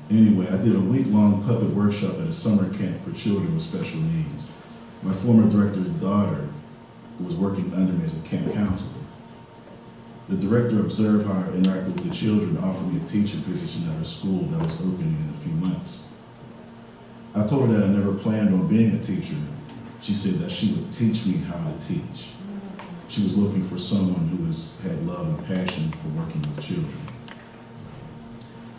Anyway, I did a week-long puppet workshop at a summer camp for children with special needs. My former director's daughter was working under me as a camp counselor. The director observed how I interacted with the children and offered me a teaching position at her school that was opening in a few months. I told her that I never planned on being a teacher. She said that she would teach me how to teach. She was looking for someone who had love and passion for working with children.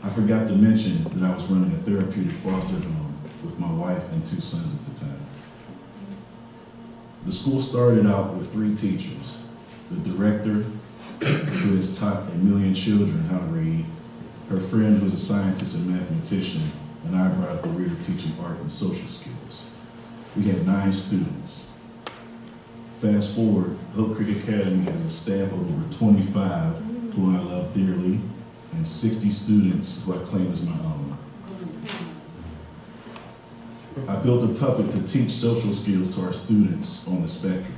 I forgot to mention that I was running a therapeutic foster home with my wife and 2 sons at the time. The school started out with 3 teachers: the director, who has taught 1 million children how to read, her friend who's a scientist and mathematician, and I brought up the rear teaching art and social skills. We had 9 students. Fast forward, Hope Creek Academy has a staff of over 25 who I love dearly, and 60 students who I claim as my own. I built a puppet to teach social skills to our students on the spectrum.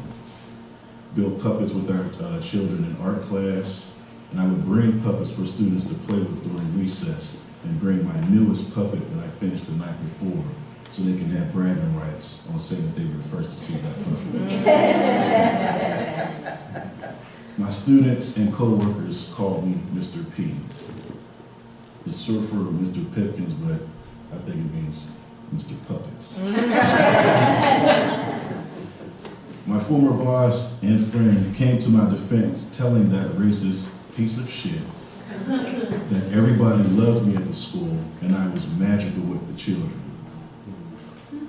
Built puppets with our children in art class, and I would bring puppets for students to play with during recess, and bring my newest puppet that I finished the night before, so they can have bragging rights on saying that they were the first to see that puppet. My students and co-workers called me Mr. P. It's short for Mr. Pipkins, but I think it means Mr. Puppets. My former boss and friend came to my defense telling that racist piece of shit that everybody loved me at the school and I was magical with the children.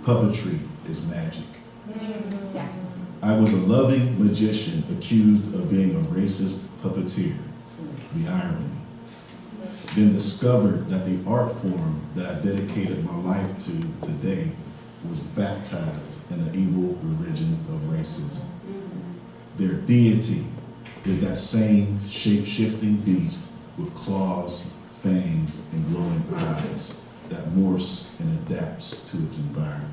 Puppetry is magic. I was a loving magician accused of being a racist puppeteer. The irony. Then discovered that the art form that I dedicated my life to today was baptized in the evil religion of racism. Their deity is that same shape-shifting beast with claws, fangs, and glowing eyes that morphs and adapts to its environment.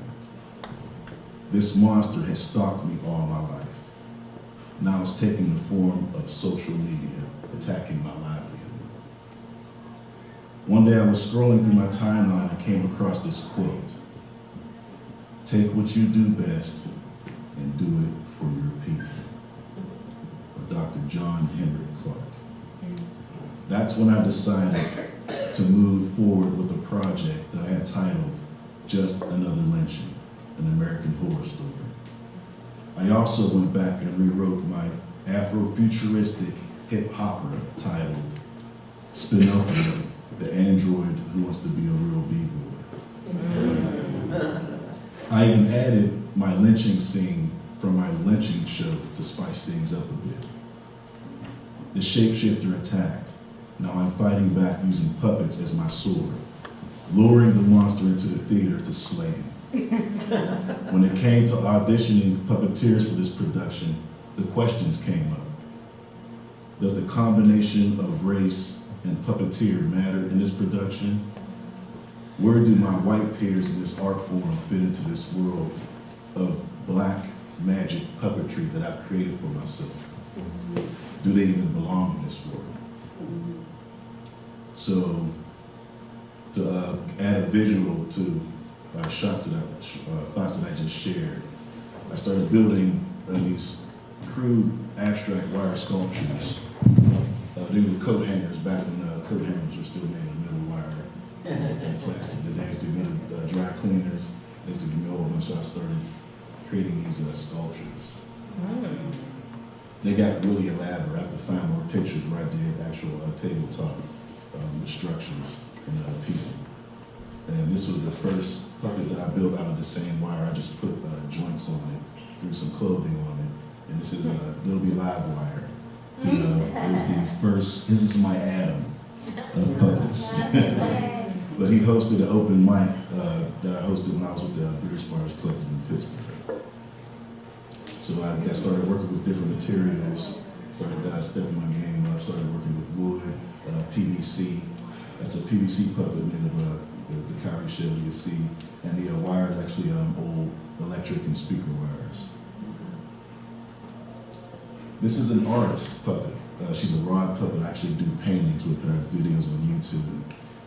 This monster has stalked me all my life. Now it's taking the form of social media, attacking my livelihood. One day I was scrolling through my timeline and came across this quote. Take what you do best and do it for your people. By Dr. John Henry Clark. That's when I decided to move forward with a project that I had titled Just Another Lynching, an American Horror Story. I also went back and rewrote my Afrofuturistic hip-hopera titled Spinocchio, the android who wants to be a real b-boy. I even added my lynching scene from my lynching show to spice things up a bit. The shapeshifter attacked. Now I'm fighting back using puppets as my sword, luring the monster into the theater to slay him. When it came to auditioning puppeteers for this production, the questions came up. Does the combination of race and puppeteer matter in this production? Where do my white peers in this art form fit into this world of black magic puppetry that I've created for myself? Do they even belong in this world? So, to add a visual to thoughts that I just shared, I started building these crude abstract wire sculptures. They were coat hangers back when coat hangers were still made of metal wire and plastic. Today, I used to go to dry cleaners. They used to give me all of them, so I started creating these sculptures. They got really elaborate. I have to find more pictures where I did actual tabletop structures and people. And this was the first puppet that I built out of the same wire. I just put joints on it, threw some clothing on it. And this is Adobe Live Wire. He was the first, this is my Adam of puppets. But he hosted an open mic that I hosted when I was with the Beer Spars Collective in Pittsburgh. So I got started working with different materials, started stepping my game up, started working with wood, PVC. That's a PVC puppet made of the cowrie shell you can see. And the wire is actually old electric and speaker wires. This is an artist puppet. She's a rod puppet. I actually do paintings with her videos on YouTube.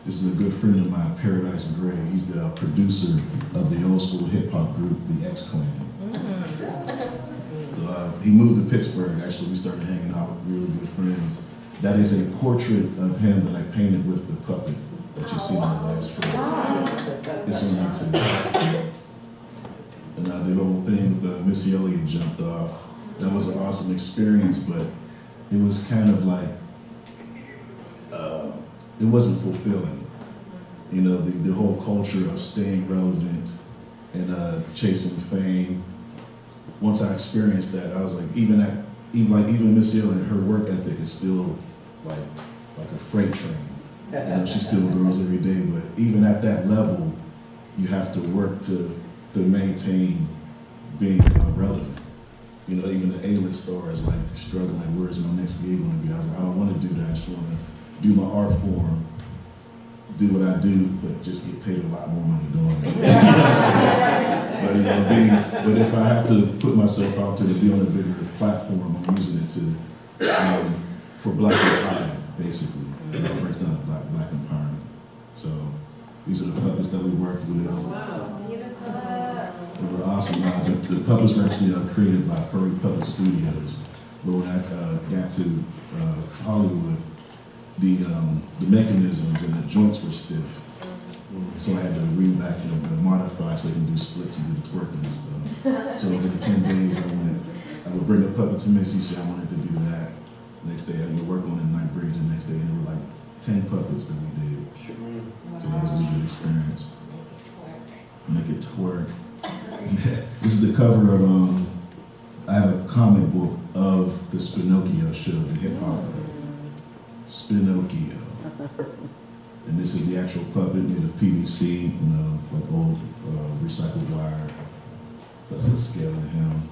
This is a good friend of mine, Paradise Gray. He's the producer of the old school hip hop group, the X Clan. So, he moved to Pittsburgh. Actually, we started hanging out, really good friends. That is a portrait of him that I painted with the puppet that you see on the last photo. It's on YouTube. And the whole thing with Missy Elliott jumped off. That was an awesome experience, but it was kind of like, it wasn't fulfilling. You know, the whole culture of staying relevant and chasing fame. Once I experienced that, I was like, even Missy Elliott, her work ethic is still like a freight train. You know, she still grows every day, but even at that level, you have to work to maintain being relevant. You know, even the A-list stars like struggling, where's my next gig gonna be? I was like, I don't wanna do that, I just wanna do my art form, do what I do, but just get paid a lot more money doing it. But, you know, but if I have to put myself out there to be on a bigger platform, I'm using it to, for black empowerment, basically. You know, it breaks down to black empowerment. So these are the puppets that we worked with. Wow. They were awesome. The puppets were actually created by Furry Puppet Studios. But when I got to Hollywood, the mechanisms and the joints were stiff. So I had to read back and modify so they can do splits and do the twerking and stuff. So over the 10 days I would bring a puppet to Missy, say I wanted to do that. Next day I would work on it and I'd bring it the next day, and there were like 10 puppets that we did. So that was a good experience. Make it twerk. This is the cover of, I have a comic book of the Spinocchio show, the hip hop. Spinocchio. And this is the actual puppet made of PVC, you know, like old recycled wire. So that's a scale of him.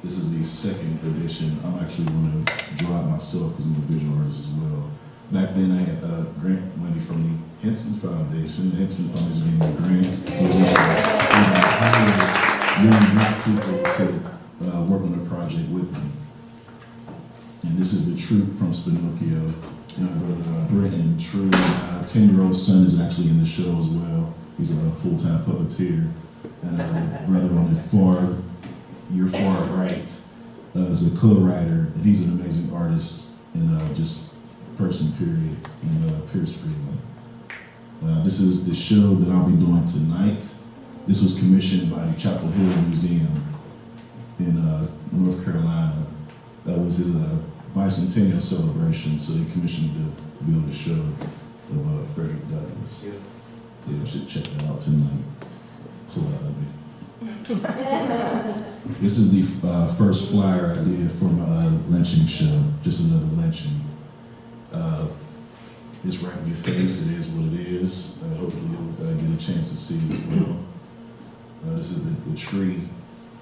This is the second edition. I'm actually going to draw it myself because I'm a visual artist as well. Back then I had grant money from the Henson Foundation. The Henson Foundation gave me a grant. So we hired young black people to work on a project with me. And this is the troupe from Spinocchio. You know, brother Brenton, True, 10-year-old son is actually in the show as well. He's a full-time puppeteer. And brother on the your far right, is a co-writer, and he's an amazing artist and just person, period, and Pierce Freeland. This is the show that I'll be doing tonight. This was commissioned by the Chapel Hill Museum in North Carolina. That was his bicentennial celebration, so they commissioned me to build a show of Frederick Douglass. So you should check that out tonight. Plug. This is the first flyer I did for my lynching show, just another lynching. It's right in your face, it is what it is. Hopefully you'll get a chance to see it as well. This is the tree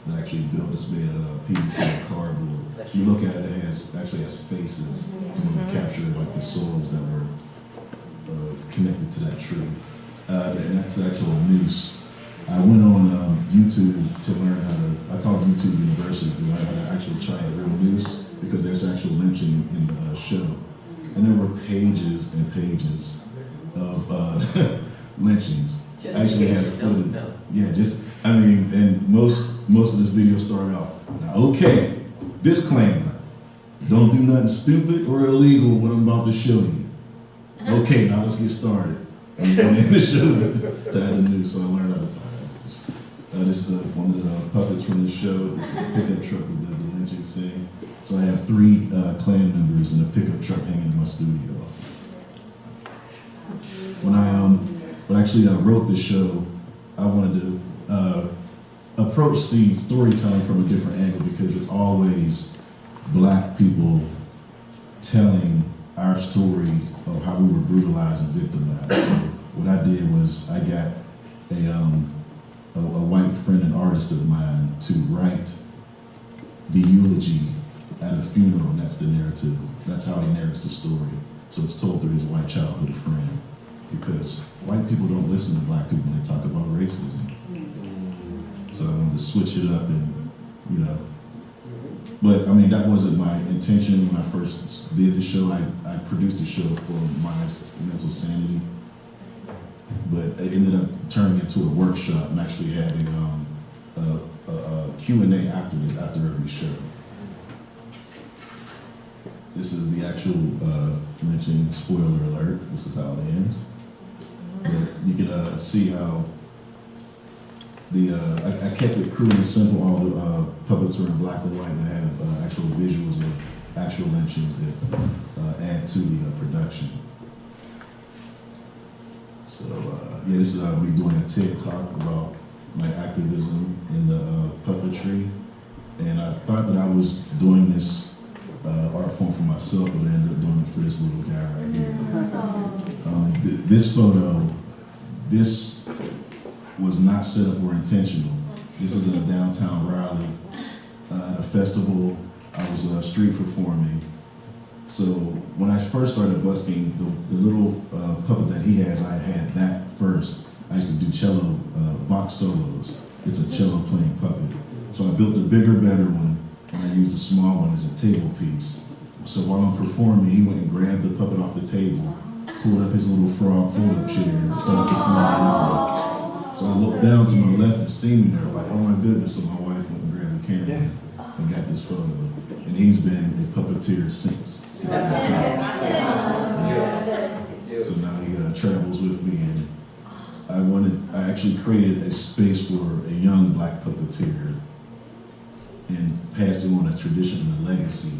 that actually built. It's made out of PVC and cardboard. You look at it, it actually has faces. So I'm going to capture like the souls that were connected to that tree. And that's actually a noose. I went on YouTube to learn how to, I call it YouTube University, to learn how to actually try a real noose, because there's actual lynching in the show. And there were pages and pages of lynchings. I actually had footage. Yeah, and most of this video started out, now, okay, disclaimer, don't do nothing stupid or illegal what I'm about to show you. Okay, now let's get started. And in the show to add the news, so I learned how to tie it. This is one of the puppets from the show. This is a pickup truck that does the lynching scene. So I have 3 clan members in a pickup truck hanging in my studio. When I actually wrote the show, I wanted to approach the storytelling from a different angle, because it's always black people telling our story of how we were brutalized and victimized. So what I did was I got a white friend and artist of mine to write the eulogy at a funeral, and that's the narrative. That's how he narrates the story. So it's told through his white childhood friend, because white people don't listen to black people when they talk about racism. So I wanted to switch it up and, you know. But I mean, that wasn't my intention when I first did the show. I produced the show for my mental sanity, but it ended up turning into a workshop and actually having a Q&A after every show. This is the actual lynching, spoiler alert. This is how it ends. But you can see how I kept it crude and simple. All the puppets are in black and white, and I have actual visuals of actual lynchings that add to the production. So yeah, this is me doing a TED talk about my activism in the puppetry, and I thought that I was doing this art form for myself, but I ended up doing it for this little guy right here. This photo, this was not set up or intentional. This is in a downtown Raleigh, at a festival. I was street performing. So when I first started busking, the little puppet that he has, I had that first. I used to do cello box solos. It's a cello playing puppet. So I built a bigger, better one, and I used a small one as a table piece. So while I'm performing, he went and grabbed the puppet off the table, pulled up his little frog fold-up chair, and started performing. So I looked down to my left and seen me there, like, oh my goodness, so my wife went and grabbed the camera. and got this photo. And he's been a puppeteer since that time. So now he travels with me, and I actually created a space for a young black puppeteer and passed on a tradition and a legacy.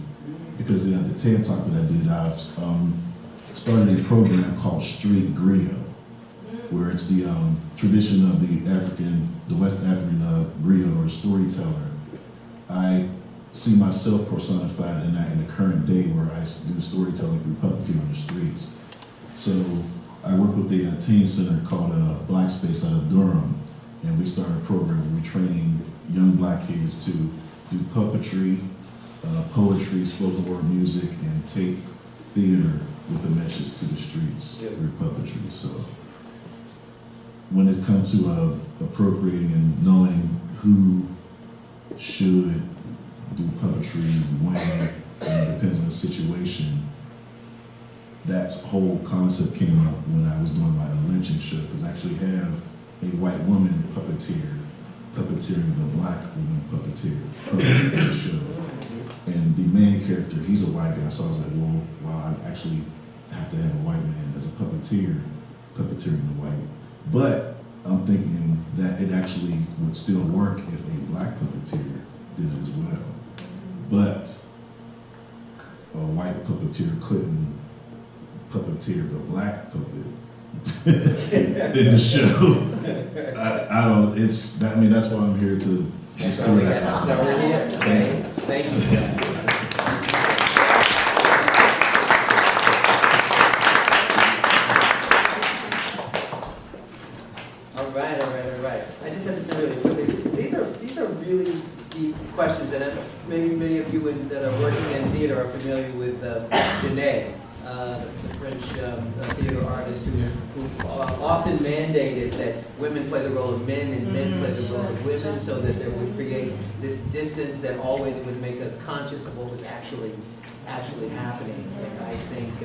Because the TED Talk that I did, I started a program called Street Griot, where it's the tradition of the West African griot or storyteller. I see myself personified in that in the current day where I do storytelling through puppetry on the streets. So I work with a teen center called Black Space out of Durham, and we started a program where we're training young black kids to do puppetry, poetry, spoken word music, and take theater with the message to the streets through puppetry. So when it comes to appropriating and knowing who should do puppetry, when, and depends on the situation, that whole concept came up when I was doing my lynching show, because I actually have a white woman puppeteering the black woman puppeteer in the show. And the main character, he's a white guy, so I was like, well, I actually have to have a white man as a puppeteering the white. But I'm thinking that it actually would still work if a black puppeteer did it as well. But a white puppeteer couldn't puppeteer the black puppet in the show. That's why I'm here to story that out. Thank you. All right. I just have to say really quickly, these are really deep questions, and maybe many of you that are working in theater are familiar with Jeghetto, the French theater artist who often mandated that women play the role of men and men play the role of women, so that there would create this distance that always would make us conscious of what was actually happening. And I think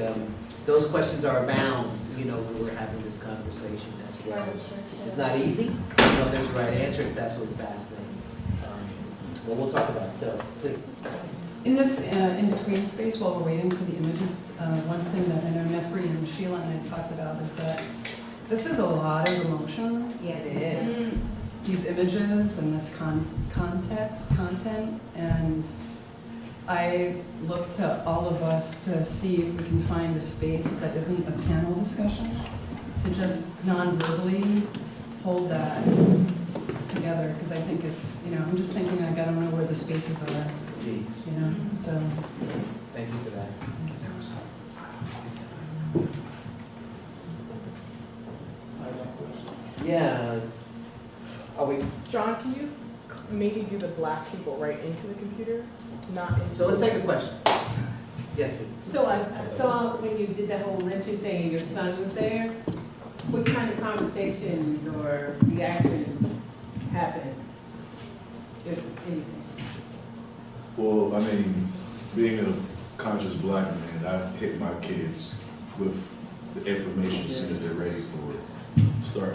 those questions are abound, when we're having this conversation as well. It's not easy. There's a right answer. It's absolutely fascinating. Well, we'll talk about it. So, please. In this in-between space, while we're waiting for the images, one thing that I know Nehprii and Sheila and I talked about is that this is a lot of emotion. Yeah, it is. These images and this content, and I look to all of us to see if we can find a space that isn't a panel discussion, to just non-verbally hold that together, because I think it's, I'm just thinking like I don't know where the spaces are. So. Thank you for that. Yeah. Are we? John, can you maybe do the black people right into the computer? Not into. So let's take a question. Yes, please. So I saw when you did that whole lynching thing and your son was there, what kind of conversations or reactions happened, if anything? Well, being a conscious black man, I hit my kids with the information as soon as they're ready for it.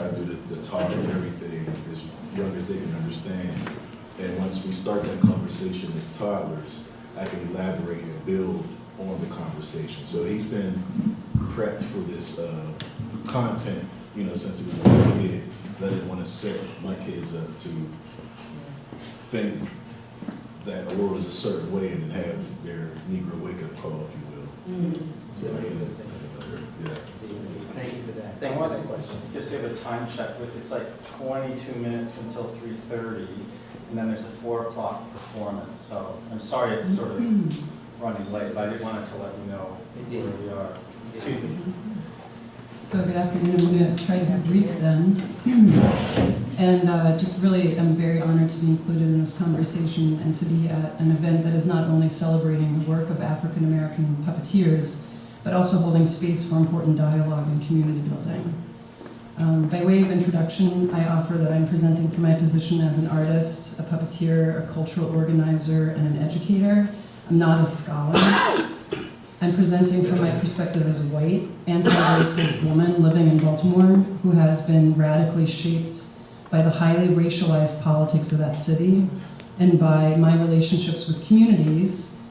I do the talk and everything as young as they can understand. And once we start that conversation as toddlers, I can elaborate and build on the conversation. So he's been prepped for this content, since he was a little kid. I didn't want to set my kids up to think that the world is a certain way and then have their Negro wake-up call, if you will. So Thank you for that. I Thank you for want that to question. just give a time check. It's like 22 minutes until 3:30, and then there's a 4 o'clock performance. So I'm sorry it's sort of running late, but I did wanted to let you know where we are. Excuse me. So good afternoon. I'm going to try to be brief then. And just really, I'm very honored to be included in this conversation and to be at an event that is not only celebrating the work of African American puppeteers, but also holding space for important dialogue and community building. By way of introduction, I offer that I'm presenting from my position as an artist, a puppeteer, a cultural organizer, and an educator. I'm not a scholar. I'm presenting from my perspective as a white, anti-racist woman living in Baltimore who has been radically shaped by the highly racialized politics of that city, and by my relationships with communities,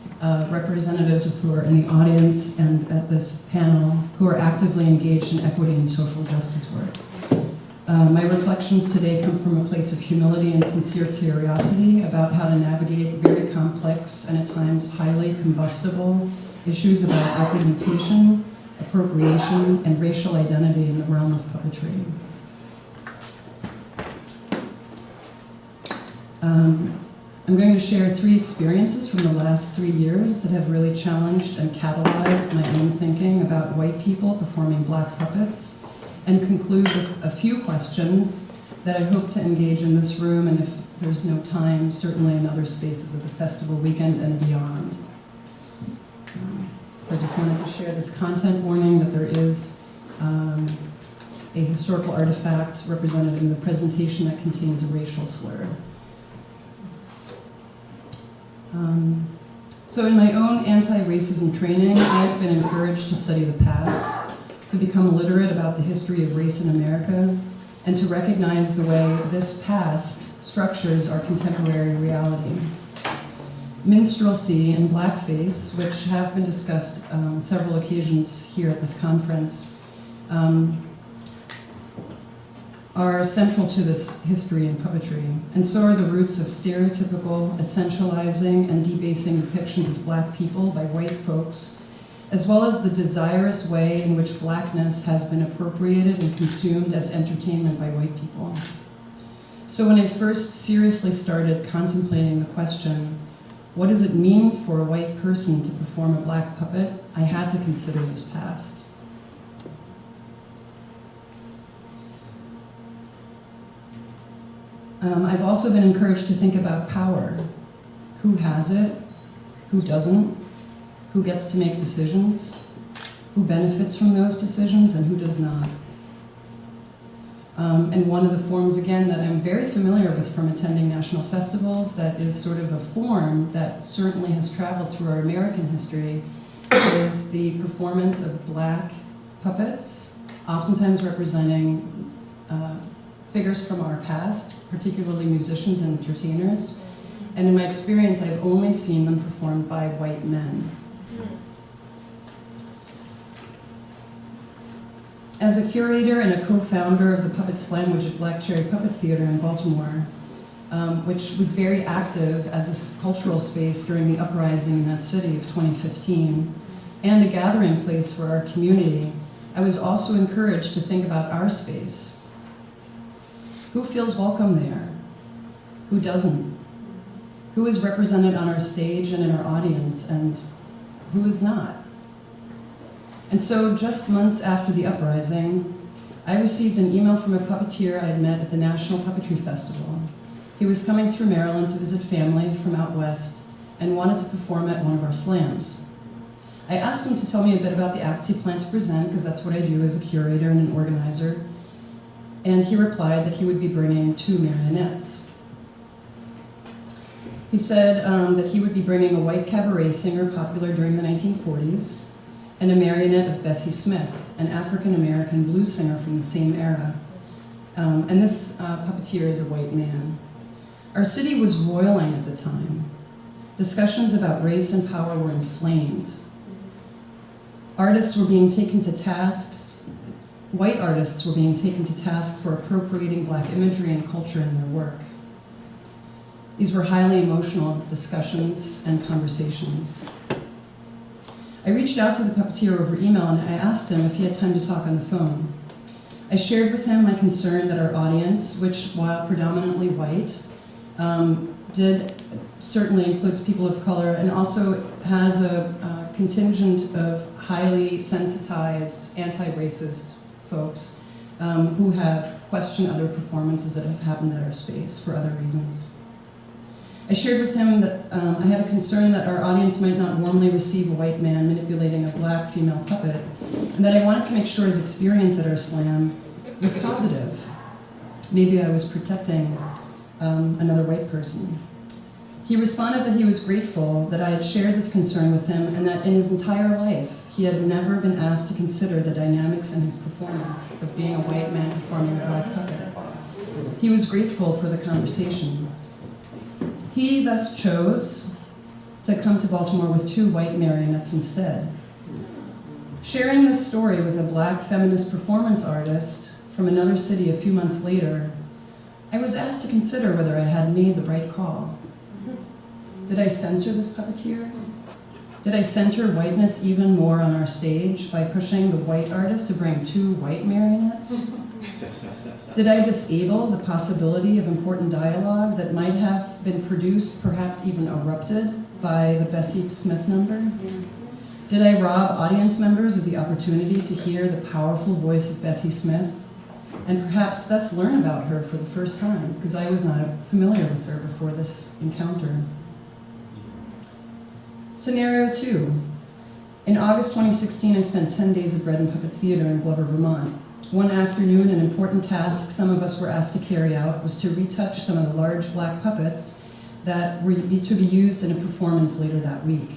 representatives of who are in the audience and at this panel, who are actively engaged in equity and social justice work. My reflections today come from a place of humility and sincere curiosity about how to navigate very complex and at times highly combustible issues about representation, appropriation, and racial identity in the realm of puppetry. I'm going to share 3 experiences from the last 3 years that have really challenged and catalyzed my own thinking about white people performing black puppets, and conclude with a few questions that I hope to engage in this room, and if there's no time, certainly in other spaces of the festival weekend and beyond. So I just wanted to share this content warning that there is a historical artifact represented in the presentation that contains a racial slur. So in my own anti-racism training, I've been encouraged to study the past, to become literate about the history of race in America, and to recognize the way this past structures our contemporary reality. Minstrelsy and blackface, which have been discussed on several occasions here at this conference, are central to this history in puppetry, and so are the roots of stereotypical, essentializing, and debasing depictions of black people by white folks, as well as the desirous way in which blackness has been appropriated and consumed as entertainment by white people. So when I first seriously started contemplating the question, what does it mean for a white person to perform a black puppet, I had to consider this past. I've also been encouraged to think about power. Who has it? Who doesn't? Who gets to make decisions? Who benefits from those decisions and who does not? And one of the forms, again, that I'm very familiar with from attending national festivals, that is sort of a form that certainly has traveled through our American history, is the performance of black puppets, oftentimes representing figures from our past, particularly musicians and entertainers. And in my experience, I've only seen them performed by white men. As a curator and a co-founder of the Puppet Slamwich at Black Cherry Puppet Theater in Baltimore, which was very active as a cultural space during the uprising in that city of 2015, and a gathering place for our community, I was also encouraged to think about our space. Who feels welcome there? Who doesn't? Who is represented on our stage and in our audience, and who is not? And so just months after the uprising, I received an email from a puppeteer I had met at the National Puppetry Festival. He was coming through Maryland to visit family from out west and wanted to perform at one of our slams. I asked him to tell me a bit about the acts he planned to present, because that's what I do as a curator and an organizer. And he replied that he would be bringing 2 marionettes. He said that he would be bringing a white cabaret singer popular during the 1940s, and a marionette of Bessie Smith, an African-American blues singer from the same era. And this puppeteer is a white man. Our city was roiling at the time. Discussions about race and power were inflamed. Artists were being taken to tasks. White artists were being taken to task for appropriating black imagery and culture in their work. These were highly emotional discussions and conversations. I reached out to the puppeteer over email and I asked him if he had time to talk on the phone. I shared with him my concern that our audience, which while predominantly white, certainly includes people of color and also has a contingent of highly sensitized, anti-racist folks who have questioned other performances that have happened at our space for other reasons. I shared with him that I had a concern that our audience might not warmly receive a white man manipulating a black female puppet, and that I wanted to make sure his experience at our slam was positive. Maybe I was protecting another white person. He responded that he was grateful that I had shared this concern with him, and that in his entire life, he had never been asked to consider the dynamics in his performance of being a white man performing a black puppet. He was grateful for the conversation. He thus chose to come to Baltimore with 2 white marionettes instead. Sharing this story with a black feminist performance artist from another city a few months later, I was asked to consider whether I had made the right call. Did I censor this puppeteer? Did I center whiteness even more on our stage by pushing the white artist to bring 2 white marionettes? Did I disable the possibility of important dialogue that might have been produced, perhaps even erupted, by the Bessie Smith number? Did I rob audience members of the opportunity to hear the powerful voice of Bessie Smith, and perhaps thus learn about her for the first time, because I was not familiar with her before this encounter? Scenario 2. In August 2016, I spent 10 days at Bread and Puppet Theater in Glover, Vermont. One afternoon, an important task some of us were asked to carry out was to retouch some of the large black puppets that were to be used in a performance later that week.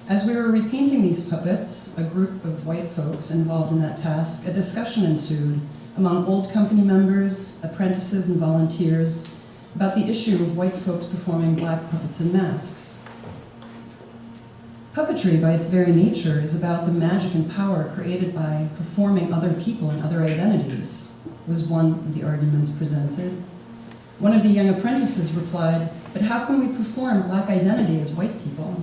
As we were repainting these puppets, a group of white folks involved in that task, a discussion ensued among old company members, apprentices, and volunteers about the issue of white folks performing black puppets and masks. Puppetry, by its very nature, is about the magic and power created by performing other people and other identities, was one of the arguments presented. One of the young apprentices replied, "But how can we perform black identity as white people?"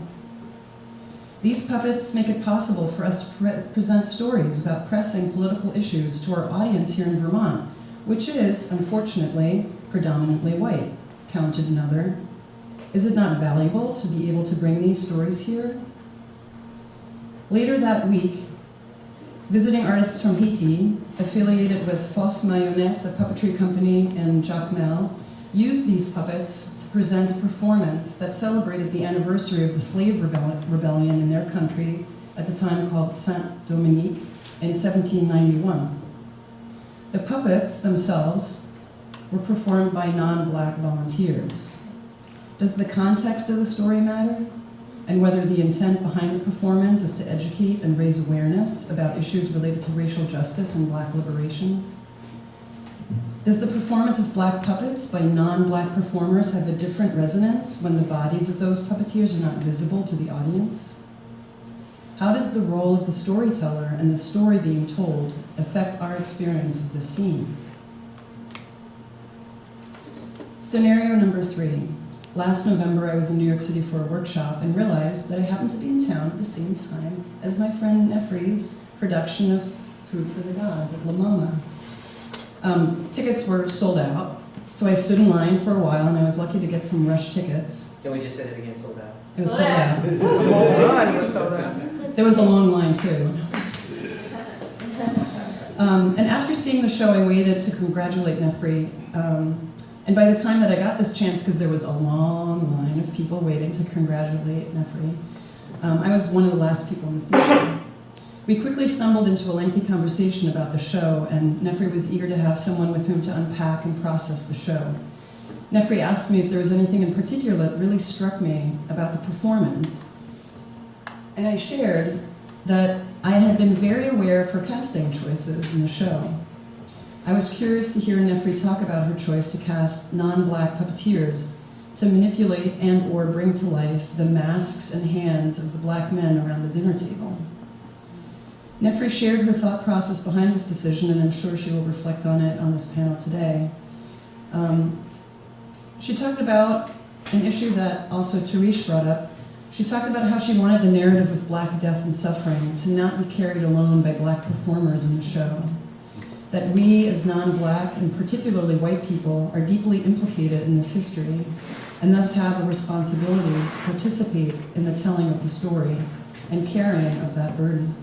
These puppets make it possible for us to present stories about pressing political issues to our audience here in Vermont, which is, unfortunately, predominantly white, counted another. Is it not valuable to be able to bring these stories here? Later that week, visiting artists from Haiti, affiliated with Fausse Mayonnette, a puppetry company in Jacmel, used these puppets to present a performance that celebrated the anniversary of the slave rebellion in their country, at the time called Saint-Dominique, in 1791. The puppets themselves were performed by non-black volunteers. Does the context of the story matter? And whether the intent behind the performance is to educate and raise awareness about issues related to racial justice and black liberation? Does the performance of black puppets by non-black performers have a different resonance when the bodies of those puppeteers are not visible to the audience? How does the role of the storyteller and the story being told affect our experience of this scene? Scenario number 3. Last November, I was in New York City for a workshop and realized that I happened to be in town at the same time as my friend Nehprii's production of Food for the Gods at La Mama. Tickets were sold out, so I stood in line for a while, and I was lucky to get some rush tickets. Can we just say that again, sold out? It was sold out. The whole run was sold out. There was a long line, too. And I was like, and after seeing the show, I waited to congratulate Nehprii. And by the time that I got this chance, because there was a long line of people waiting to congratulate Nehprii, I was one of the last people in the theater. We quickly stumbled into a lengthy conversation about the show, and Nehprii was eager to have someone with whom to unpack and process the show. Nehprii asked me if there was anything in particular that really struck me about the performance. And I shared that I had been very aware for casting choices in the show. I was curious to hear Nehprii talk about her choice to cast non-black puppeteers to manipulate and or bring to life the masks and hands of the black men around the dinner table. Nehprii shared her thought process behind this decision, and I'm sure she will reflect on it on this panel today. She talked about an issue that also Tarish brought up. She talked about how she wanted the narrative of black death and suffering to not be carried alone by black performers in the show. That we as non-black, and particularly white people, are deeply implicated in this history, and thus have a responsibility to participate in the telling of the story and carrying of that burden.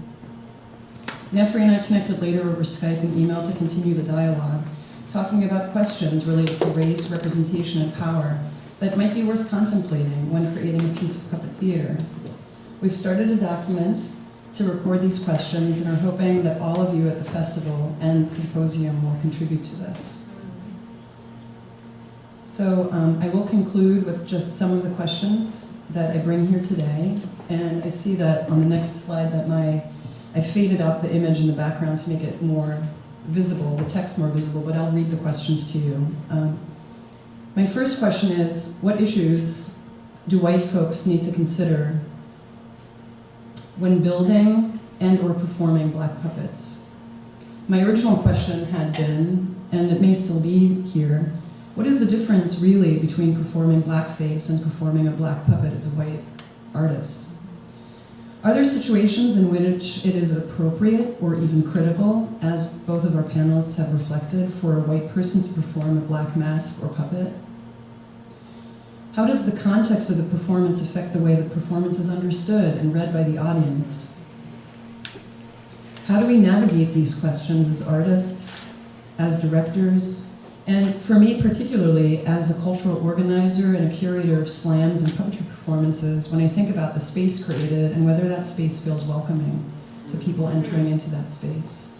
Nehprii and I connected later over Skype and email to continue the dialogue, talking about questions related to race, representation, and power that might be worth contemplating when creating a piece of puppet theater. We've started a document to record these questions and are hoping that all of you at the festival and symposium will contribute to this. So I will conclude with just some of the questions that I bring here today. And I see that on the next slide that I faded out the image in the background to make it more visible, the text more visible, but I'll read the questions to you. My first question is, what issues do white folks need to consider when building and or performing Black puppets? My original question had been, and it may still be here, what is the difference really between performing blackface and performing a Black puppet as a white artist? Are there situations in which it is appropriate or even critical, as both of our panelists have reflected, for a white person to perform a Black mask or puppet? How does the context of the performance affect the way the performance is understood and read by the audience? How do we navigate these questions as artists, as directors, and for me particularly as a cultural organizer and a curator of slams and puppetry performances, when I think about the space created and whether that space feels welcoming to people entering into that space?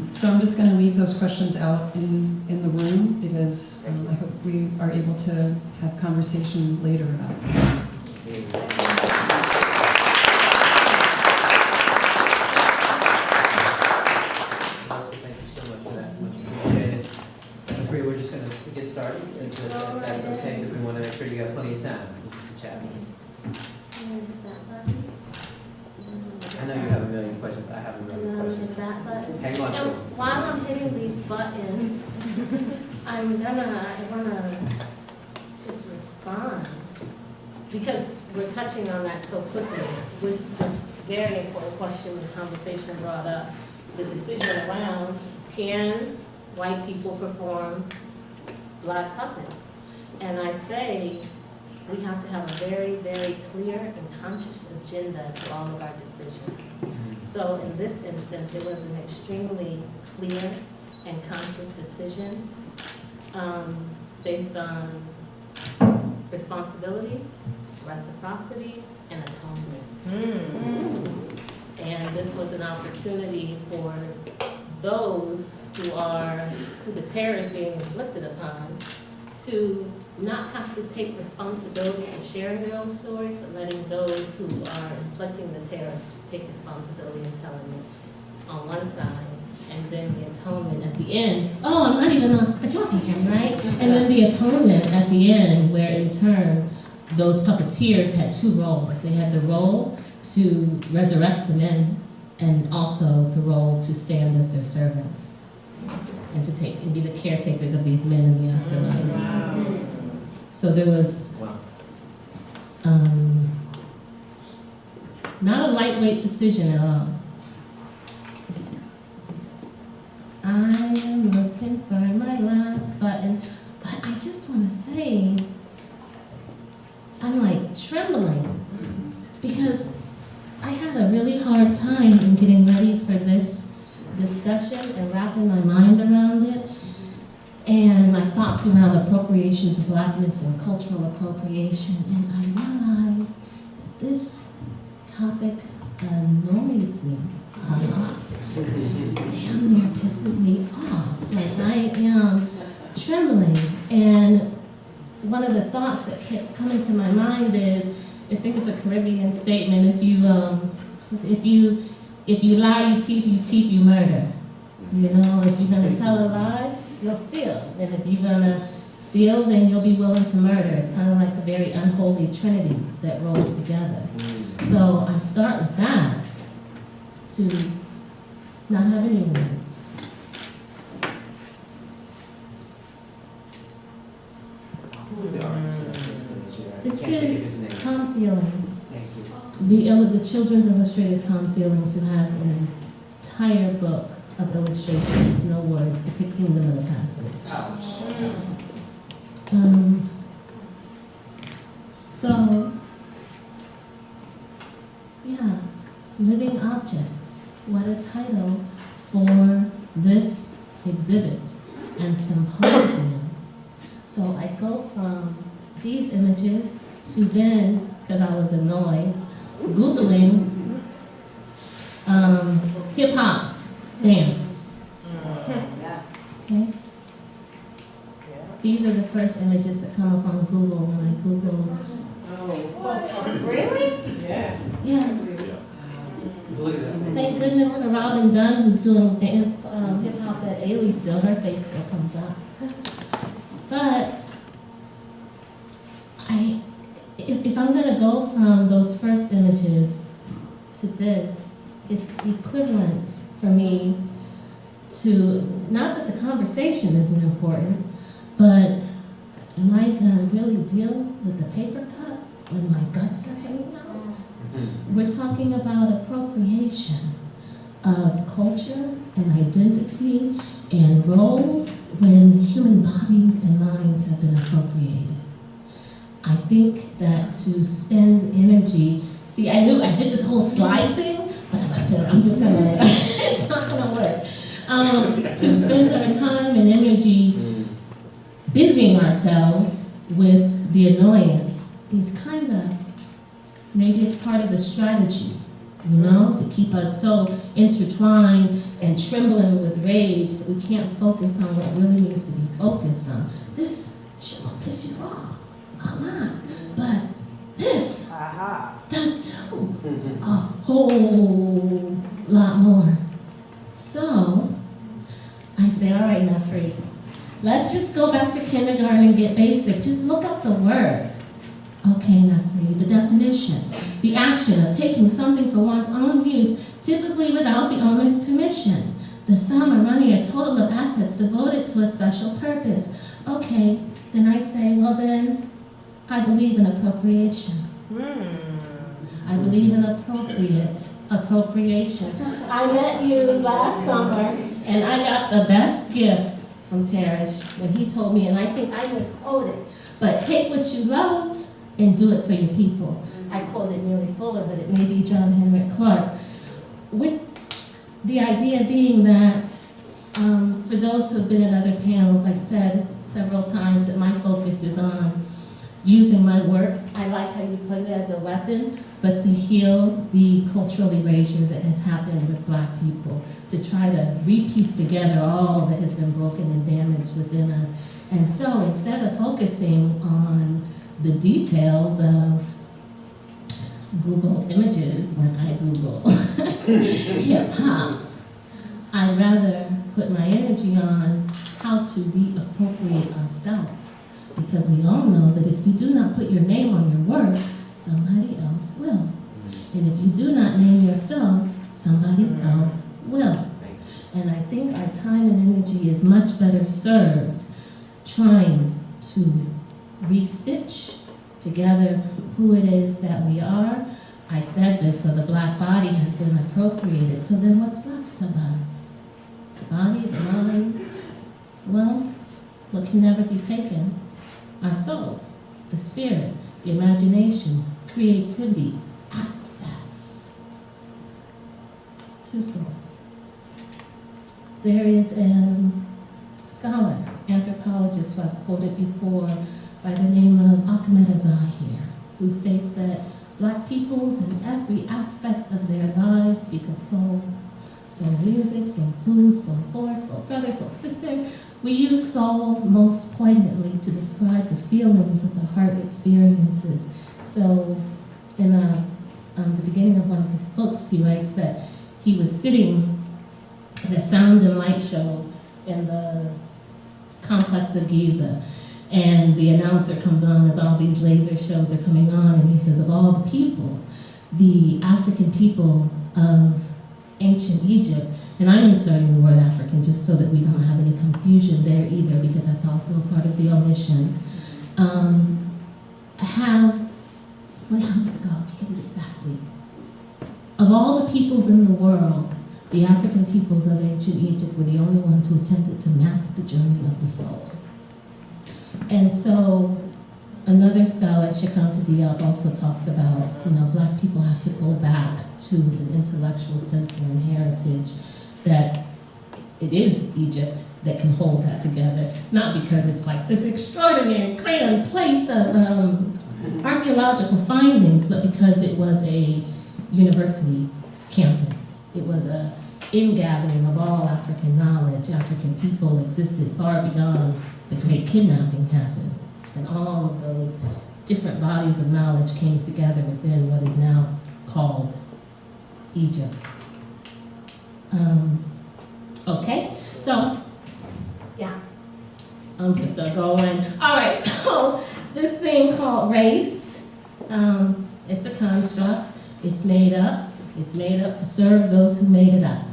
So I'm just going to leave those questions out in the room because I hope we are able to have conversation later about them. Thank you so much for that. Much appreciated. Brewer, we're just going to get started, if that's okay, because we want to make sure you got plenty of time to chat with us. I know you have a million questions. I have a million questions. That button. Hang on to And them. while I'm hitting these buttons, I wanna just respond because we're touching on that so quickly with this very important question the conversation brought up, the decision around can white people perform Black puppets? And I'd say we have to have a very, very clear and conscious agenda to all of our decisions. So in this instance, it was an extremely clear and conscious decision based on responsibility, reciprocity, and atonement. And this was an opportunity for those who the terror is being inflicted upon to not have to take responsibility for sharing their own stories, but letting those who are inflicting the terror take responsibility and telling it on one side, and then the atonement at the end. Oh, I'm not even on, but y'all can hear me, right? And then the atonement at the end, where in turn, those puppeteers had two roles. They had the role to resurrect the men, and also the role to stand as their servants, and to take and be the caretakers of these men in the afterlife. Wow. So there was not a lightweight decision at all. I am looking for my last button, but I just want to say, I'm like trembling because I had a really hard time in getting ready for this discussion and wrapping my mind around it, and my thoughts around appropriations of Blackness and cultural appropriation, and I realized this topic annoys me a lot. Damn near pisses me off. Like I am trembling, and one of the thoughts that kept coming to my mind is, I think it's a Caribbean statement, if you lie, you thief, you murder. You know, if you're gonna tell a lie, you'll steal. And if you're gonna steal, then you'll be willing to murder. It's kind of like the very unholy trinity that rolls together. So I start with that to not have any words. Who's the artist? This Can't think of his is name. Tom Feelings. Thank you. The children's illustrator Tom Feelings, who has an entire book of illustrations, no words, depicting the Middle Passage. So, yeah, living objects. What a title for this exhibit and symposium. So I go from these images to then, because I was annoyed, Googling hip-hop dance. Okay? These are the first images that come up on Google when I Google. Oh, really? Yeah. Yeah. Look at that. Thank goodness for Robin Dunn, who's doing dance hip-hop at Ailey still. Her face still comes up. But if I'm gonna go from those first images to this, it's equivalent for me to, not that the conversation isn't important, but am I gonna really deal with the paper cut when my guts are hanging out? We're talking about appropriation of culture and identity and roles when human bodies and minds have been appropriated. I think that to spend energy, see, I knew I did this whole slide thing, but I'm just gonna, it's not gonna work. To spend our time and energy busying ourselves with the annoyance is kind of, maybe it's part of the strategy, you know, to keep us so intertwined and trembling with rage that we can't focus on what really needs to be focused on. This shit will piss you off a lot, but this does too, a whole lot more. So I say, all right, Nehprii, let's just go back to kindergarten and get basic. Just look up the word. Okay, Nehprii, the definition. The action of taking something for one's own use, typically without the owner's permission. The sum or money or total of assets devoted to a special purpose. Okay, then I say, well then, I believe in appropriation. I believe in appropriation. I met you last summer, and I got the best gift from Tarish when he told me, and I think I misquoted, but take what you love and do it for your people. I quoted Mary Fuller, but it may be John Henrik Clark. With the idea being that for those who have been at other panels, I've said several times that my focus is on using my work, I like how you put it, as a weapon, but to heal the cultural erasure that has happened with Black people, to try to re-piece together all that has been broken and damaged within us. And so instead of focusing on the details of Google images when I Google hip-hop, I'd rather put my energy on how to reappropriate ourselves. Because we all know that if you do not put your name on your work, somebody else will. And if you do not name yourself, somebody else will. And I think our time and energy is much better served trying to restitch together who it is that we are. I said this, so the Black body has been appropriated, so then what's left of us? The body, the mind, well, what can never be taken? Our soul, the spirit, the imagination, creativity, access to soul. There is a scholar, anthropologist who I've quoted before by the name of Ahmed Azahir, who states that Black peoples in every aspect of their lives speak of soul. Soul music, soul food, soul force, soul brother, soul sister. We use soul most poignantly to describe the feelings that the heart experiences. So in the beginning of one of his books, he writes that he was sitting at a sound and light show in the complex of Giza, and the announcer comes on as all these laser shows are coming on, and he says, of all the people, the African people of ancient Egypt, and I'm inserting the word African just so that we don't have any confusion there either, because that's also a part of the omission, how does it go? Get it exactly. Of all the peoples in the world, the African peoples of ancient Egypt were the only ones who attempted to map the journey of the soul. And so another scholar, Shekanta Diop, also talks about, Black people have to go back to an intellectual center and heritage that it is Egypt that can hold that together, not because it's like this extraordinary grand place of archaeological findings, but because it was a university campus. It was a ingathering of all African knowledge. African people existed far beyond the great kidnapping happened. And all of those different bodies of knowledge came together within what is now called Egypt. Okay, so, yeah. Just going. All right, so this thing called race, it's a construct. It's made up. It's made up to serve those who made it up.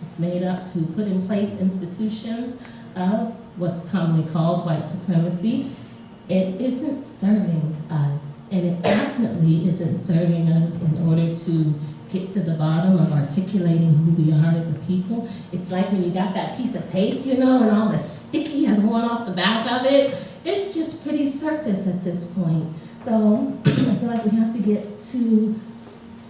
It's made up to put in place institutions of what's commonly called white supremacy. It isn't serving us, and it definitely isn't serving us in order to get to the bottom of articulating who we are as a people. It's like when you got that piece of tape, you know, and all the sticky has worn off the back of it. It's just pretty surface at this point. So I feel like we have to get to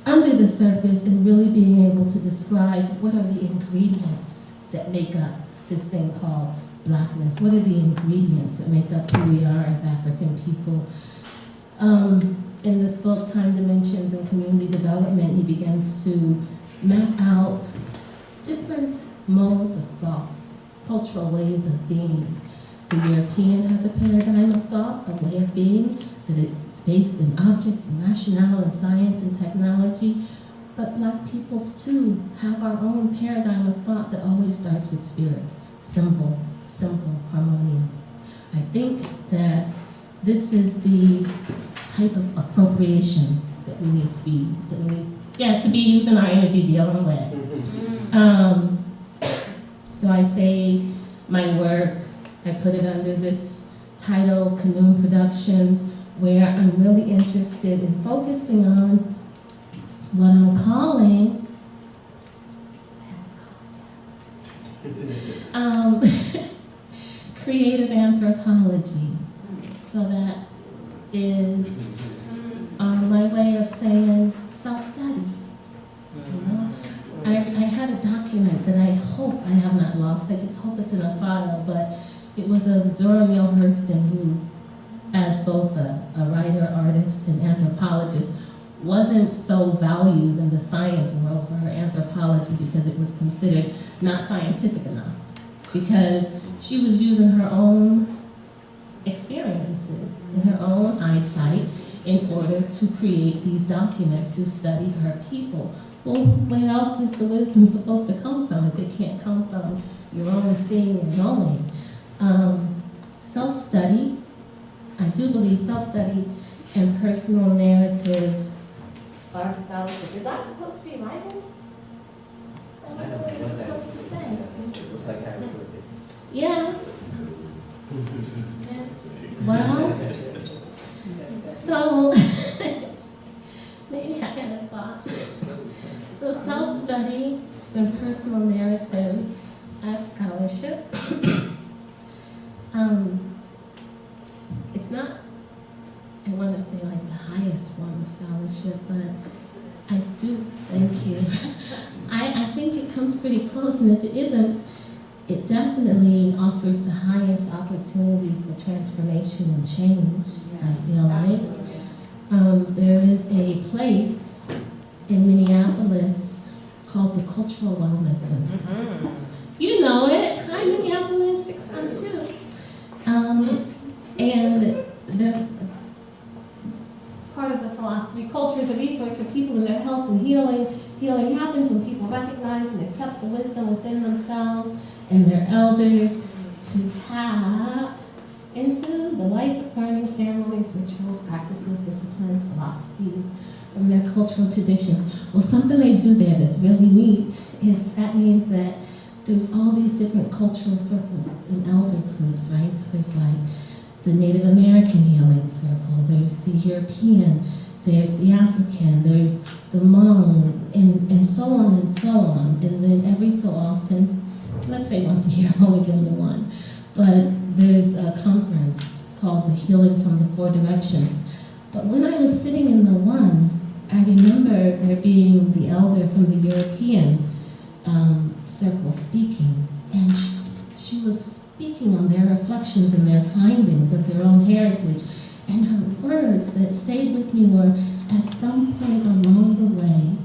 under the surface and really being able to describe what are the ingredients that make up this thing called Blackness. What are the ingredients that make up who we are as African people? In this book, Time, Dimensions, and Community Development, he begins to map out different modes of thought, cultural ways of being. The European has a paradigm of thought, a way of being, that it's based in object and rationale and science and technology. But Black peoples, too, have our own paradigm of thought that always starts with spirit, simple, harmonium. I think that this is the type of appropriation that we need to be, to be using our energy dealing with. So I say my work, I put it under this title, Khunum Productions, where I'm really interested in focusing on what I'm calling creative anthropology. So that is my way of saying self-study. You know? I had a document that I hope I have not lost. I just hope it's in a file, but it was of Zora Neale Hurston, who, as both a writer, artist, and anthropologist, wasn't so valued in the science world for her anthropology because it was considered not scientific enough. Because she was using her own experiences and her own eyesight in order to create these documents to study her people. Well, where else is the wisdom supposed to come from if it can't come from your own seeing and knowing? Self-study, I do believe self-study and personal narrative are scholarship. Is that supposed to be writing? I don't know what it's supposed to say. Looks like hieroglyphics. Yeah. Well, so maybe I had a thought. So self-study and personal narrative as scholarship. It's not, I want to say like the highest form of scholarship, but I do, thank you. I think it comes pretty close, and if it isn't, it definitely offers the highest opportunity for transformation and change, I feel like. There is a place in Minneapolis called the Cultural Wellness Center. You know it. Hi, Minneapolis 612. And they're part of the philosophy. Culture is a resource for people in their health and healing. Healing happens when people recognize and accept the wisdom within themselves and their elders to tap into the life-affirming ceremonies, rituals, practices, disciplines, philosophies from their cultural traditions. Well, something they do there that's really neat is that means that there's all these different cultural circles and elder groups, right? So there's like the Native American healing circle, there's the European, there's the African, there's the Hmong, and so on and so on. And then every so often, let's say once a year, I've only been to one, but there's a conference called the Healing from the Four Directions. But when I was sitting in the one, I remember there being the elder from the European circle speaking, and she was speaking on their reflections and their findings of their own heritage. And her words that stayed with me were, at some point along the way,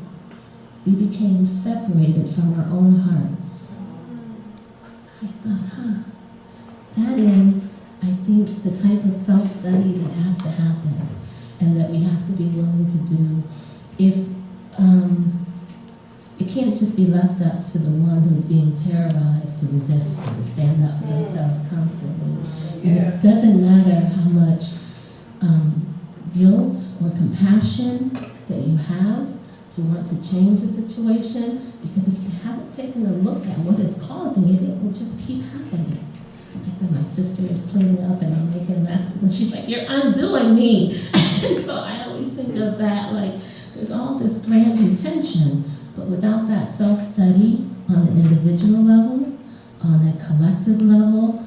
we became separated from our own hearts. I thought, that is, I think, the type of self-study that has to happen and that we have to be willing to do. If it can't just be left up to the one who's being terrorized to resist and to stand up for themselves constantly. And it doesn't matter how much guilt or compassion that you have to want to change a situation, because if you haven't taken a look at what is causing it, it will just keep happening. Like when my sister is cleaning up and I'm making messes, and she's like, "You're undoing me." And so I always think of that, like, there's all this grand intention, but without that self-study on an individual level, on a collective level,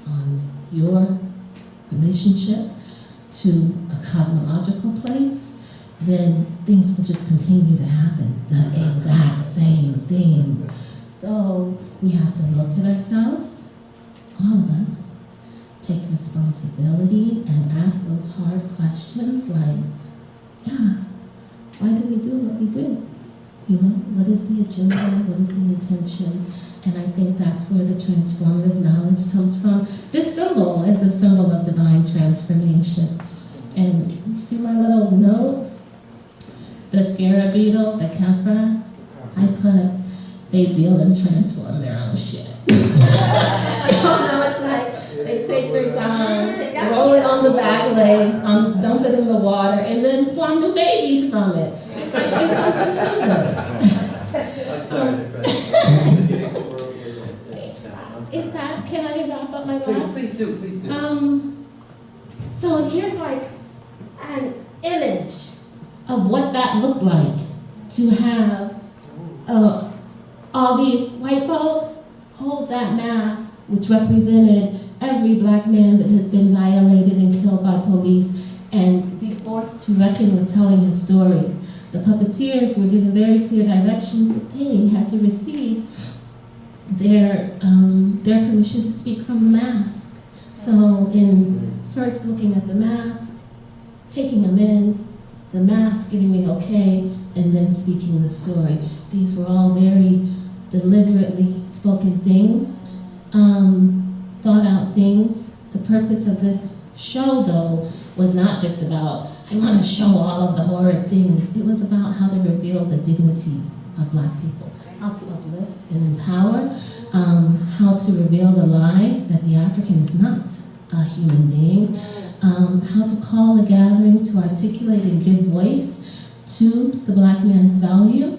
on your relationship to a cosmological place, then things will just continue to happen, the exact same things. So we have to look at ourselves, all of us, take responsibility and ask those hard questions like, yeah, why do we do what we do? You know, what is the agenda? What is the intention? And I think that's where the transformative knowledge comes from. This symbol is a symbol of divine transformation. And you see my little note? The scarab beetle, the Kefra, I put, they build and transform their own shit. You know, it's like they take their gun, roll it on the back leg, dump it in the water, and then form new babies from it. It's like she's I'm sorry. Is that, can I wrap up my last? Please do. So here's like an image of what that looked like, to have all these white folk hold that mask, which represented every black man that has been violated and killed by police, and be forced to reckon with telling his story. The puppeteers were given very clear directions that they had to receive their permission to speak from the mask. So in first looking at the mask, taking them in, the mask giving me okay, and then speaking the story. These were all very deliberately spoken things, thought out things. The purpose of this show, though, was not just about, I want to show all of the horrid things. It was about how to reveal the dignity of Black people, how to uplift and empower, how to reveal the lie that the African is not a human being, how to call a gathering to articulate and give voice to the Black man's value.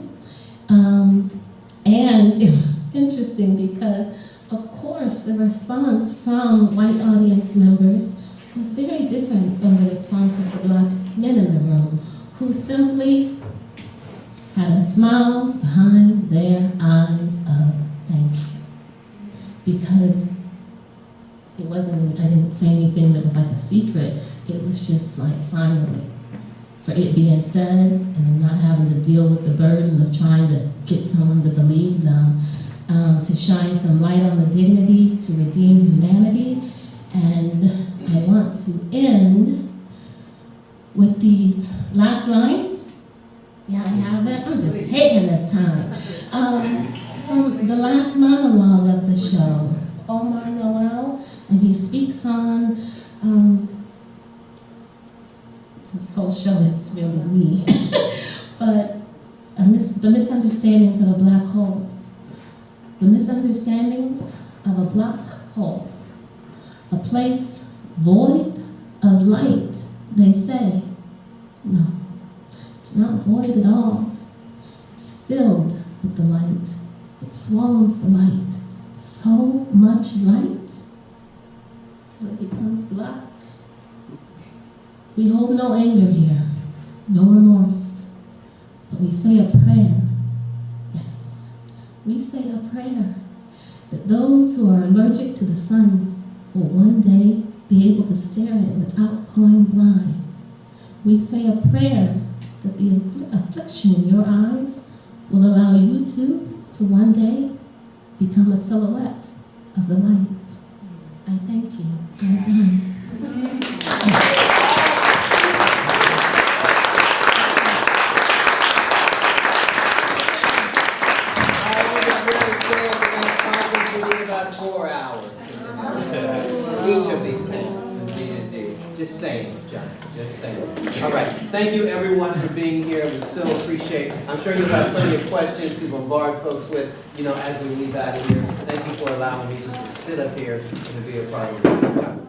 And it was interesting because, of course, the response from white audience members was very different from the response of the Black men in the room, who simply had a smile behind their eyes of thank you. Because it wasn't, I didn't say anything that was like a secret. It was just like, finally, for it being said, and them not having to deal with the burden of trying to get someone to believe them, to shine some light on the dignity, to redeem humanity. And I want to end with these last lines. Yeah, I have it. I'm just taking this time. From the last monologue of the show, Omar Noel, and he speaks on, this whole show is really me, but the misunderstandings of a black hole. The misunderstandings of a black hole. A place void of light, they say. No, it's not void at all. It's filled with the light. It swallows the light. So much light till it becomes black. We hold no anger here, no remorse, but we say a prayer. Yes, we say a prayer that those who are allergic to the sun will one day be able to stare at it without going blind. We say a prayer that the affliction in your eyes will allow you to one day become a silhouette of the light. I thank you. I'm done. About 4 hours. Each of these panels, indeed. Just saying. saying, John, just saying. All right, thank you everyone for being here, we so appreciate. I'm sure you'll have plenty of questions to bombard folks with, as we leave out of here. Thank you for allowing me just to sit up here and to be a part of this.